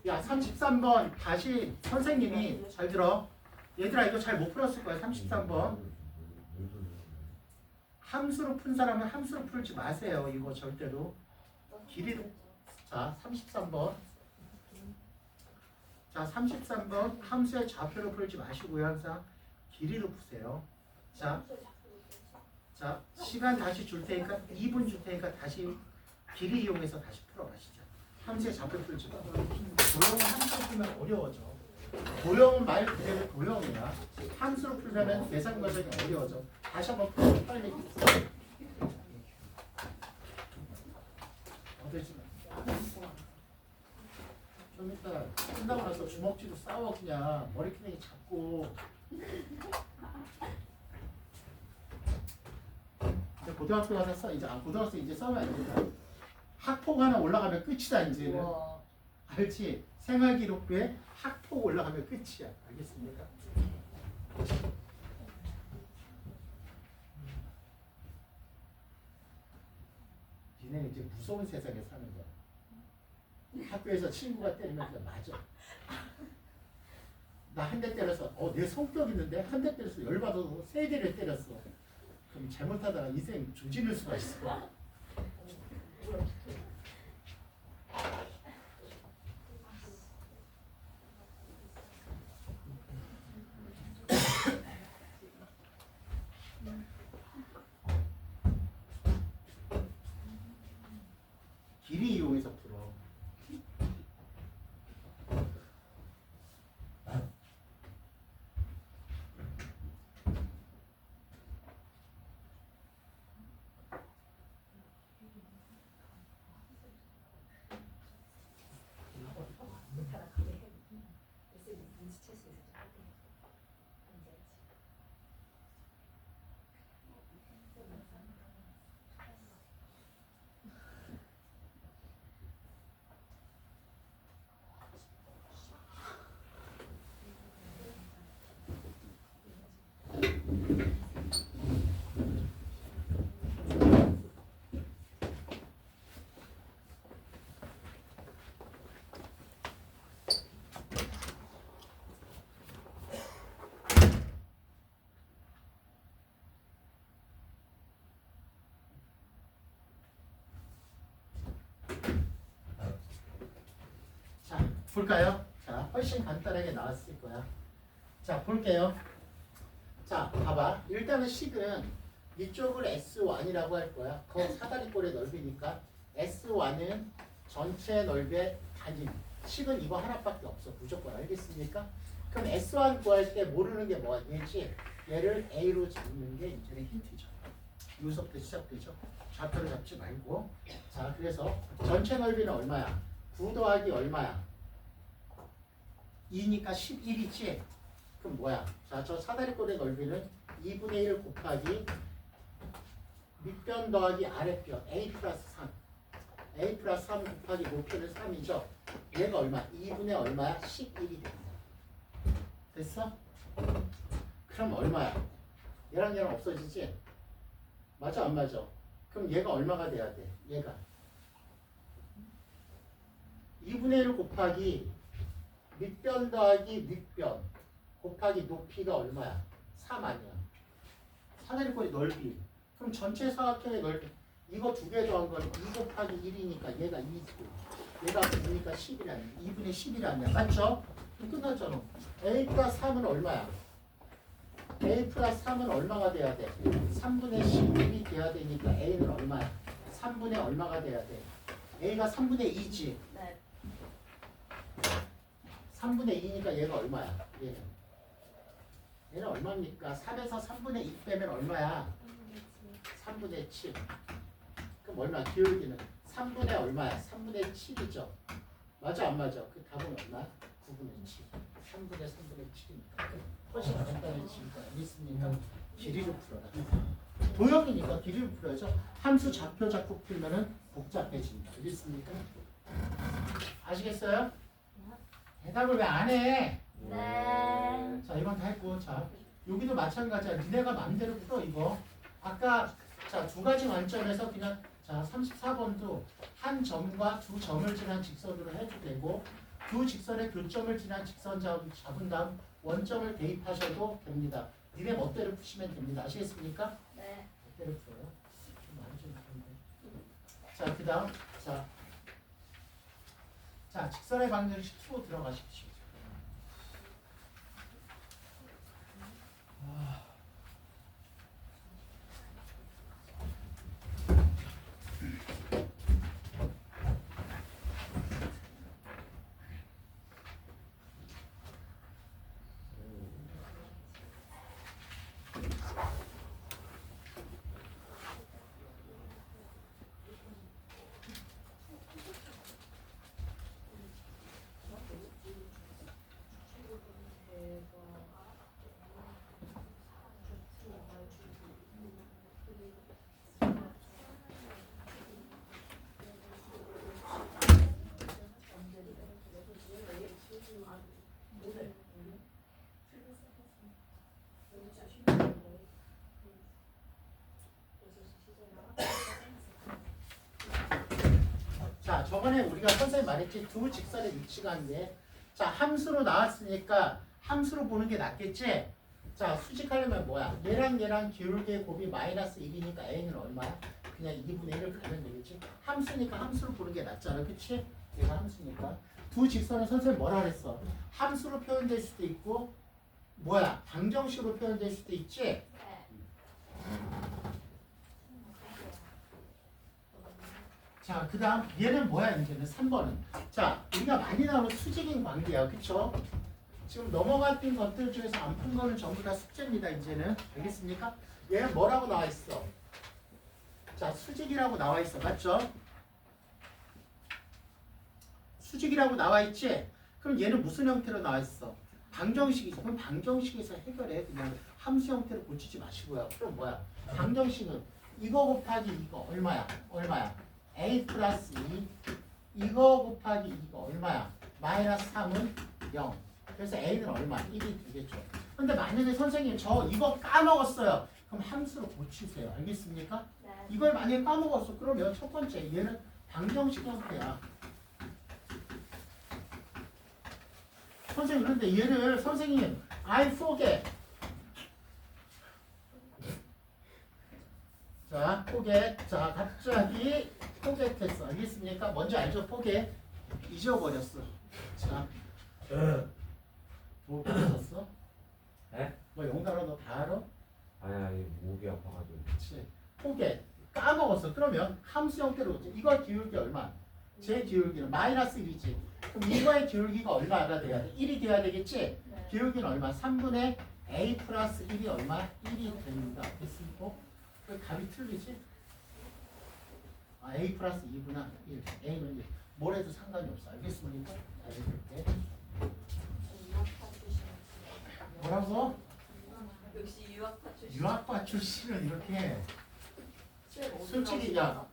야, 33번 다시 선생님이 잘 들어. 얘들아 이거 잘 못 풀었을 거야. 33번. 함수로 푼 사람은 함수로 풀지 마세요. 이거 절대로. 길이로. 자, 33번. 자, 33번 함수의 좌표로 풀지 마시고요. 항상 길이로 푸세요. 자, 시간 다시 줄 테니까 2분 줄 테니까 다시 길이 이용해서 다시 풀어가시죠. 함수의 좌표 풀지 마. 도형은 함수로 풀면 어려워져. 도형은 말 그대로 도형이야. 함수로 풀면 계산 과정이 어려워져. 다시 한번 풀어. 빨리. 어디지? 좀 이따 끝나고 나서 주먹쥐로 싸워. 그냥 머리끄댕이 잡고. 이제 고등학교 가서 이제 고등학생 이제 싸우면 안 된다. 학폭 하나 올라가면 끝이다 이제는. 우와. 알지? 생활기록부에 학폭 올라가면 끝이야. 알겠습니까? 니네 이제 무서운 세상에 사는 거야. 학교에서 친구가 때리면 그냥 맞아. 나 한 대 때려서 내 성격 있는데 한 대 때려서 열받아서 3대를 때렸어. 그럼 잘못하다가 인생 조지를 수가 있어. 길이 이용해서 풀어. 자, 볼까요? 자, 훨씬 간단하게 나왔을 거야. 자, 볼게요. 자, 봐봐. 일단은 식은 이쪽을 S1이라고 할 거야. 그 사다리꼴의 넓이니까 S1은 전체 넓이의 단위. 식은 이거 하나밖에 없어. 무조건 알겠습니까? 그럼 S1 구할 때 모르는 게 뭐가 되지? 얘를 A로 잡는 게 이제는 힌트죠. 여기서부터 시작되죠. 좌표를 잡지 말고. 자, 그래서 전체 넓이는 얼마야? 9 더하기 얼마야? 2니까 11이지? 그럼 뭐야? 자, 저 사다리꼴의 넓이는 2분의 1 곱하기 밑변 더하기 아랫변 A 플러스 3. A 플러스 3 곱하기 높이는 3이죠? 얘가 얼마? 2분의 얼마야? 11이 된다. 됐어? 그럼 얼마야? 얘랑 얘랑 없어지지? 맞아 안 맞아? 그럼 얘가 얼마가 돼야 돼? 얘가 2분의 1 곱하기 밑변 더하기 윗변 곱하기 높이가 얼마야? 3 아니야. 사다리꼴의 넓이. 그럼 전체 사각형의 넓이. 이거 두 개 더한 건 2 곱하기 1이니까 얘가 2고 얘가 9니까 11이 아니야. 2분의 11이 아니야. 맞죠? 그럼 끝났잖아. A 플러스 3은 얼마야? A 플러스 3은 얼마가 돼야 돼? 3분의 11이 돼야 되니까 A는 얼마야? 3분의 얼마가 돼야 돼? A가 3분의 2지? 네. 3분의 2니까 얘가 얼마야? 얘는 얼마입니까? 3에서 3분의 2 빼면 얼마야? 3분의 7. 그럼 얼마? 기울기는 3분의 얼마야? 3분의 7이죠. 맞아 안 맞아? 그 답은 얼마? 9분의 7. 3분의 3분의 7이니까 훨씬 간단해지는 거 알겠습니까? 길이를 풀어라. 도형이니까 길이를 풀어야죠. 함수 좌표 자꾸 풀면은 복잡해진다. 알겠습니까? 아시겠어요? 대답을 왜 안 해? 네. 자, 이건 다 했고, 자, 여기도 마찬가지야. 니네가 마음대로 풀어 이거. 아까 자, 두 가지 관점에서 그냥 자, 34번도 한 점과 두 점을 지난 직선으로 해도 되고 두 직선의 교점을 지난 직선 잡은 다음 원점을 대입하셔도 됩니다. 니네 멋대로 푸시면 됩니다. 아시겠습니까? 네. 멋대로 풀어요. 좀 많이 좀 다른데. 자, 그 다음 자, 직선의 방정식 2로 들어가십시오. 자, 저번에 우리가 선생님 말했지 두 직선의 위치가 한데 자, 함수로 나왔으니까 함수로 보는 게 낫겠지? 자, 수직하려면 뭐야? 얘랑 기울기의 곱이 마이너스 1이니까 a는 얼마야? 그냥 2분의 1을 가면 되겠지? 함수니까 함수로 보는 게 낫잖아, 그치? 얘가 함수니까 두 직선은 선생님 뭐라 그랬어? 함수로 표현될 수도 있고 뭐야? 방정식으로 표현될 수도 있지? 네. 자, 그 다음 얘는 뭐야 이제는 3번은 자, 우리가 많이 나오는 수직인 관계야, 그쵸? 지금 넘어갔던 것들 중에서 안 푼 거는 전부 다 숙제입니다. 이제는 알겠습니까? 얘는 뭐라고 나와 있어? 자, 수직이라고 나와 있어, 맞죠? 수직이라고 나와 있지? 그럼 얘는 무슨 형태로 나와 있어? 방정식이죠. 그럼 방정식에서 해결해. 그냥 함수 형태로 고치지 마시고요. 그럼 뭐야? 방정식은 이거 곱하기 이거 얼마야? a 플러스 2 이거 곱하기 이거 얼마야? 마이너스 3은 0. 그래서 a는 얼마? 1이 되겠죠. 근데 만약에 선생님 저 이거 까먹었어요. 그럼 함수로 고치세요. 알겠습니까? 네. 이걸 만약에 까먹었어. 그러면 첫 번째 얘는 방정식 형태야. 선생님 그런데 얘를 선생님 I forget. 자, forget. 자, 갑자기 forget했어. 알겠습니까? 뭔지 알죠? forget. 잊어버렸어. 자, 뭐 잊었어? 네? 뭐 영단어 너 다 알아? 아니 목이 아파가지고. 그렇지. forget. 까먹었어. 그러면 함수 형태로 이거 기울기 얼마? 제 기울기는 마이너스 1이지. 그럼 이거의 기울기가 얼마가 돼야 돼? 1이 돼야 되겠지? 네. 기울기는 얼마? 3분의 a 플러스 1이 얼마? 1이 됩니다. 됐습니까? 그 값이 틀리지? 아, a 플러스 2구나. 1. a는 1. 뭘 해도 상관이 없어. 알겠습니까? 자, 이렇게. 뭐라고? 역시 유학파 출신. 유학과 출신은 이렇게 쌤 어디 솔직히 나오시나요? 야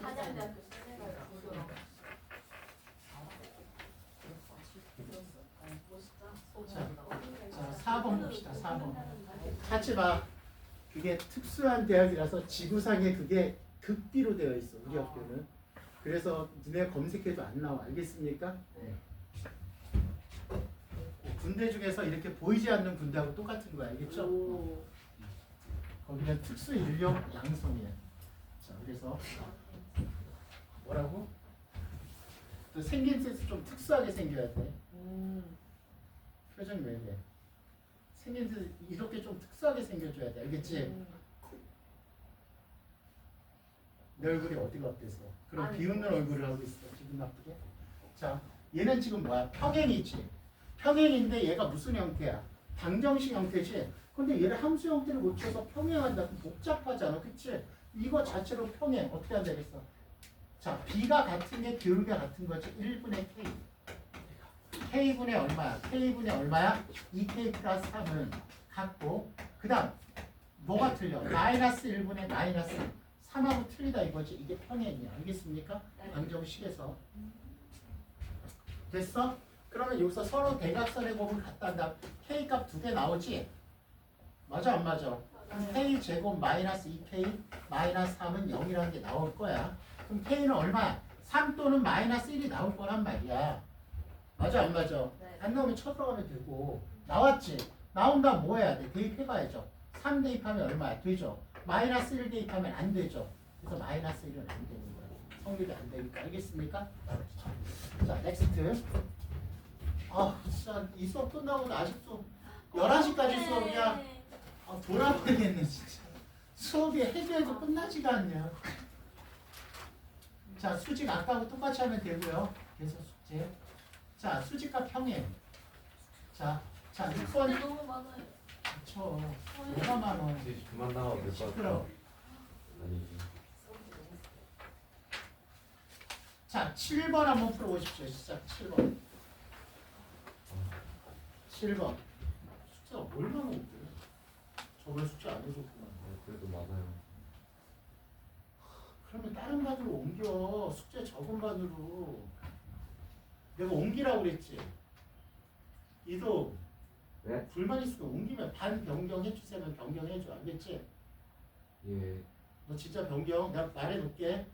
사장대학교 쌤이라고 그러더라고. 자, 4번 봅시다. 4번. 같이 봐. 그게 특수한 대학이라서 지구상에 그게 극비로 되어 있어. 우리 학교는. 그래서 니네 검색해도 안 나와. 알겠습니까? 네. 군대 중에서 이렇게 보이지 않는 군대하고 똑같은 거야. 알겠죠? 오. 거기는 특수 인력 양성이야. 자, 그래서 뭐라고? 또 생긴 뜻이 좀 특수하게 생겨야 돼. 표정이 왜 이래? 생긴 뜻 이렇게 좀 특수하게 생겨줘야 돼. 알겠지? 내 얼굴이 어디가 어때서? 그럼 아니, 비웃는 얼굴을 하고 있어. 기분 나쁘게. 자, 얘는 지금 뭐야? 평행이지. 평행인데 얘가 무슨 형태야? 방정식 형태지. 근데 얘를 함수 형태를 고쳐서 평행한다. 그럼 복잡하잖아. 그치? 이거 자체로 평행. 어떻게 하면 되겠어? 자, b가 같은 게 기울기가 같은 거지. 1분의 k. k분의 얼마야? k분의 얼마야? 2k 플러스 3은 같고 그 다음 뭐가 틀려? 마이너스 1분의 마이너스 3하고 틀리다 이거지. 이게 평행이야. 알겠습니까? 네. 방정식에서 됐어? 그러면 여기서 서로 대각선의 곱을 갖다 한다. k 값 2개 나오지? 맞아 안 맞아? 그럼 k 제곱 마이너스 2k 마이너스 3은 0이라는 게 나올 거야. 그럼 k는 얼마야? 3 또는 마이너스 1이 나올 거란 말이야. 맞아 안 맞아? 네. 안 나오면 쳐들어가면 되고. 나왔지? 나온다면 뭐 해야 돼? 대입해봐야죠. 3 대입하면 얼마야? 되죠? 마이너스 1 대입하면 안 되죠. 그래서 마이너스 1은 안 되는 거야. 성립이 안 되니까. 알겠습니까? 자, 넥스트. 아, 진짜 이 수업 끝나고도 아직도 11시까지 수업이야. 아, 돌아버리겠네 진짜. 수업이 해줘도 끝나지가 않냐. 자, 수직 아까하고 똑같이 하면 되고요. 계속 숙제. 자, 수직과 평행. 자, 6번. 너무 많아요. 그쵸. 뭐가 많아. 이제 그만 나와도 될 것 같아. 시끄러워. 아니 자, 7번 한번 풀어보십시오. 시작 7번. 7번. 숙제가 얼마나 못해. 저번에 숙제 안 해줬구만. 그래도 많아요. 그러면 다른 반으로 옮겨. 숙제 적은 반으로. 내가 옮기라고 그랬지. 이도 네? 불만 있으면 옮기면 반 변경해주세요. 변경해줘. 알겠지? 예. 너 진짜 변경. 내가 말해놓게. 네?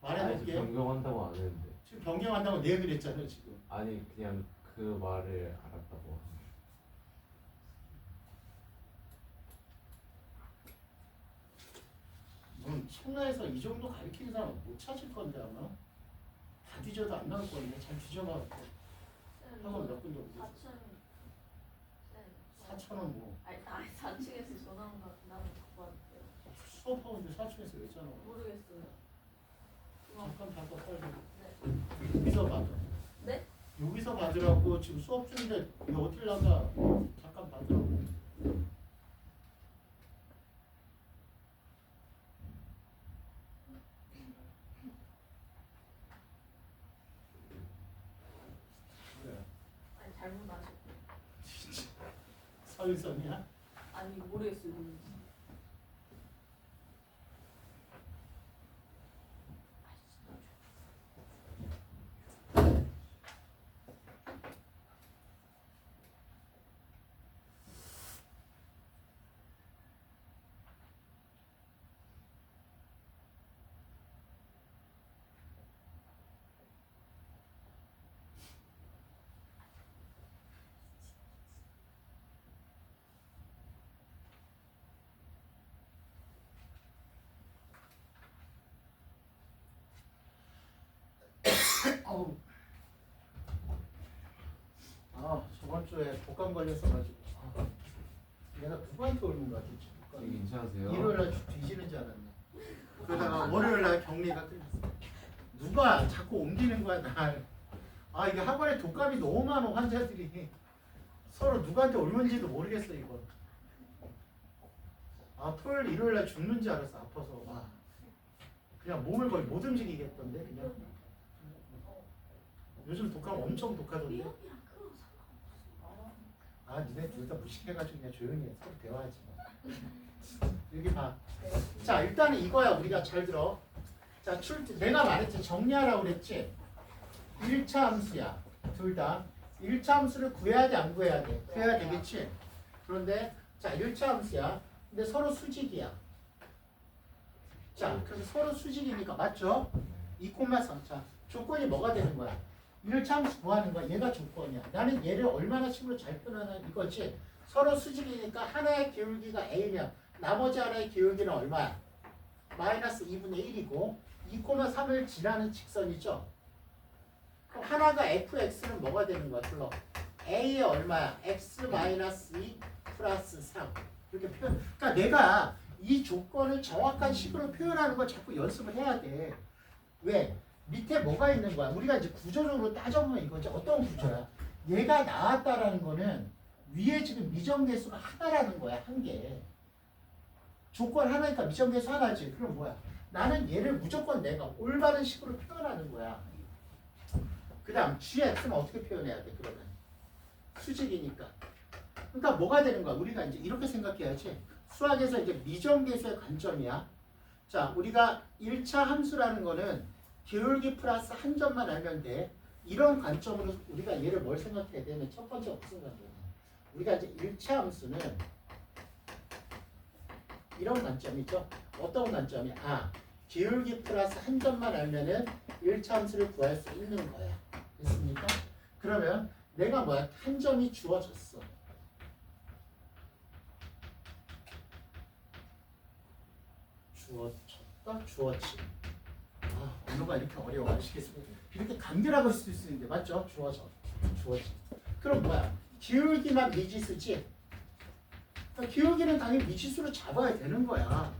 아니 말해놓게. 변경한다고 안 했는데. 지금 변경한다고 내가 그랬잖아 지금. 아니 그냥 그 말을 알았다고. 넌 청라에서 이 정도 가르치는 사람 못 찾을 건데 아마. 다 뒤져도 안 나올 건데 잘 뒤져봐. 학원 몇 군데 오고. 4,000원 뭐. 아니 4층에서 전화 온 거 나는 갖고 왔는데요. 수업하는데 4층에서 왜 있잖아. 모르겠어요. 잠깐 빨리. 네. 여기서 받아. 네? 여기서 받으라고 지금 수업 중인데 이거 어딜 나가. 잠깐 받으라고. 그래. 아니 잘못 아셨고. 서일선이야? 아니 모르겠어요. 누군지. 어우. 아, 저번 주에 독감 걸렸어가지고. 아, 내가 누구한테 오는 거야, 도대체. 독감이. 괜찮으세요? 일요일 날 뒤지는 줄 알았네. 그러다가 월요일 날 격리가 끝났어. 누가 자꾸 옮기는 거야, 날. 아, 이게 학원에 독감이 너무 많아, 환자들이. 서로 누구한테 옮는지도 모르겠어, 이거. 아, 토요일, 일요일 날 죽는 줄 알았어, 아파서. 와. 그냥 몸을 거의 못 움직이겠던데, 그냥. 요즘 독감 엄청 독하던데. 아, 니네 둘 다 무식해가지고 그냥 조용히 해. 서로 대화하지 마. 여기 봐. 자, 일단은 이거야. 우리가 잘 들어. 자, 내가 말했지. 정리하라고 그랬지. 1차 함수야. 둘 다. 1차 함수를 구해야 돼, 안 구해야 돼? 구해야 되겠지? 그런데, 자, 1차 함수야. 근데 서로 수직이야. 자, 그래서 서로 수직이니까, 맞죠? 2,3. 자, 조건이 뭐가 되는 거야? 1차 함수 구하는 거야. 얘가 조건이야. 나는 얘를 얼마나 식으로 잘 표현하나 이거지. 서로 수직이니까 하나의 기울기가 A면 나머지 하나의 기울기는 얼마야? 마이너스 2분의 1이고 2,3을 지나는 직선이죠. 그럼 하나가 fx는 뭐가 되는 거야? 불러. A의 얼마야? x 마이너스 2 플러스 3 이렇게 표현. 그러니까 내가 이 조건을 정확한 식으로 표현하는 걸 자꾸 연습을 해야 돼. 왜? 밑에 뭐가 있는 거야? 우리가 이제 구조적으로 따져보면 이거지. 어떤 구조야? 얘가 나왔다라는 거는 위에 지금 미정계수가 하나라는 거야. 한 개. 조건 하나니까 미정계수 하나지. 그럼 뭐야? 나는 얘를 무조건 내가 올바른 식으로 표현하는 거야. 그 다음 gx는 어떻게 표현해야 돼? 그러면 수직이니까. 그러니까 뭐가 되는 거야? 우리가 이제 이렇게 생각해야지. 수학에서 이제 미정계수의 관점이야. 자, 우리가 1차 함수라는 거는 기울기 플러스 한 점만 알면 돼. 이런 관점으로 우리가 얘를 뭘 생각해야 되면 첫 번째 무슨 관점이야? 우리가 이제 1차 함수는 이런 관점이죠. 어떤 관점이? 기울기 플러스 한 점만 알면은 1차 함수를 구할 수 있는 거야. 됐습니까? 그러면 내가 뭐야? 한 점이 주어졌어. 주어지. 언어가 이렇게 어려워. 아시겠습니까? 이렇게 간결하고 쓸 수 있는데 맞죠? 주어지. 그럼 뭐야? 기울기만 미지수지? 그러니까 기울기는 당연히 미지수로 잡아야 되는 거야.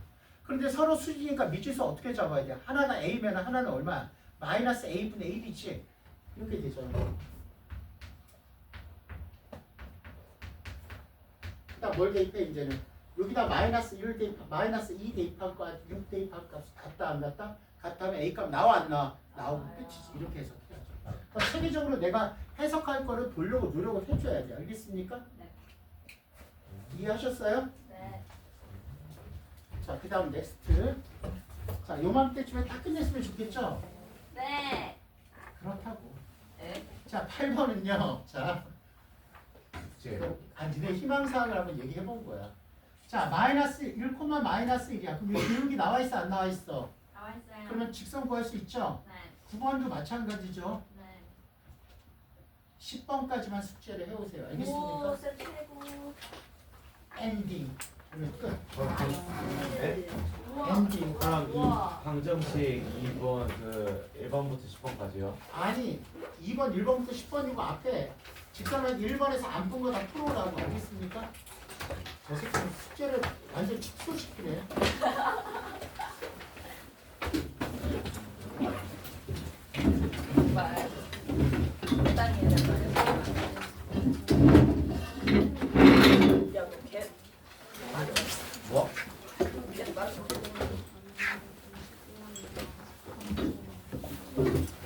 그런데 서로 수지니까 미지수 어떻게 잡아야 돼? 하나가 A면 하나는 얼마? 마이너스 A분의 1이지? 이렇게 되죠. 그다음 뭘 대입해 이제는? 여기다 마이너스 1 대입, 마이너스 2 대입할 거 6 대입할 값 같다 안 같다? 같다면 A 값 나와 안 나와? 나오면 끝이지. 이렇게 해석해야죠. 그러니까 체계적으로 내가 해석할 거를 보려고 노력을 해줘야 돼. 알겠습니까? 네. 이해하셨어요? 네. 자, 그 다음 넥스트. 자, 요맘때쯤에 딱 끝냈으면 좋겠죠? 네. 그렇다고. 네. 자, 8번은요. 자, 제 니네 희망사항을 한번 얘기해 본 거야. 자, 마이너스 1, 마이너스 1이야. 그럼 이 기울기 나와 있어, 안 나와 있어? 나와 있어요. 그러면 직선 구할 수 있죠? 네. 9번도 마찬가지죠. 네. 10번까지만 숙제를 해오세요. 오, 알겠습니까? 쌤 최고. 엔딩. 그러면 끝. 우와. 엔딩. 그럼 우와. 이 방정식 2번 그 1번부터 10번까지요? 아니, 2번, 1번부터 10번이고 앞에 직선은 1번에서 안 푼 거 다 풀어오라고. 알겠습니까? 저 새끼는 숙제를 완전 축소시키네. 말. 적당히 해야 될 야, 너 개. 뭐? 걔 말.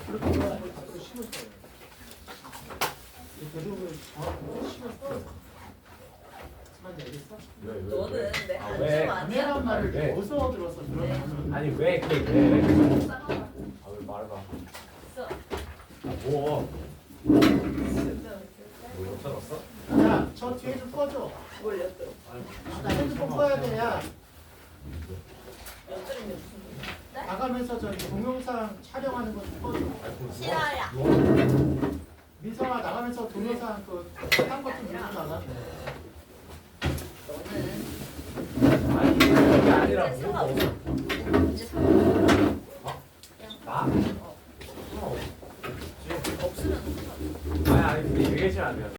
그렇게 해가지고 심었어요. 이 대부분 정확히 심었어. 무슨 말인지 알겠어? 너는 내 아, 한숨 왜? 아니야? 감회란 말을 왜? 어디서 들어서 그러면 아니 왜 왜? 싸가지 왜 말해봐. 있어. 뭐? 진짜 뭐 엿들었어? 야, 저 뒤에 좀 꺼줘. 뭘 엿들어? 나 핸드폰 꺼야 돼, 야. 엿들인 게 무슨 소리야? 네? 나가면서 저 동영상 촬영하는 거 좀 꺼줘. 싫어요. 민성아, 나가면서 동영상 딴것좀 들고 나가. 너는 아니 그게 아니라 이제 뭐가 상관없어. 없어. 이제 상관없어. 나? 없으면 아니 근데 얘기하시면 안 돼요.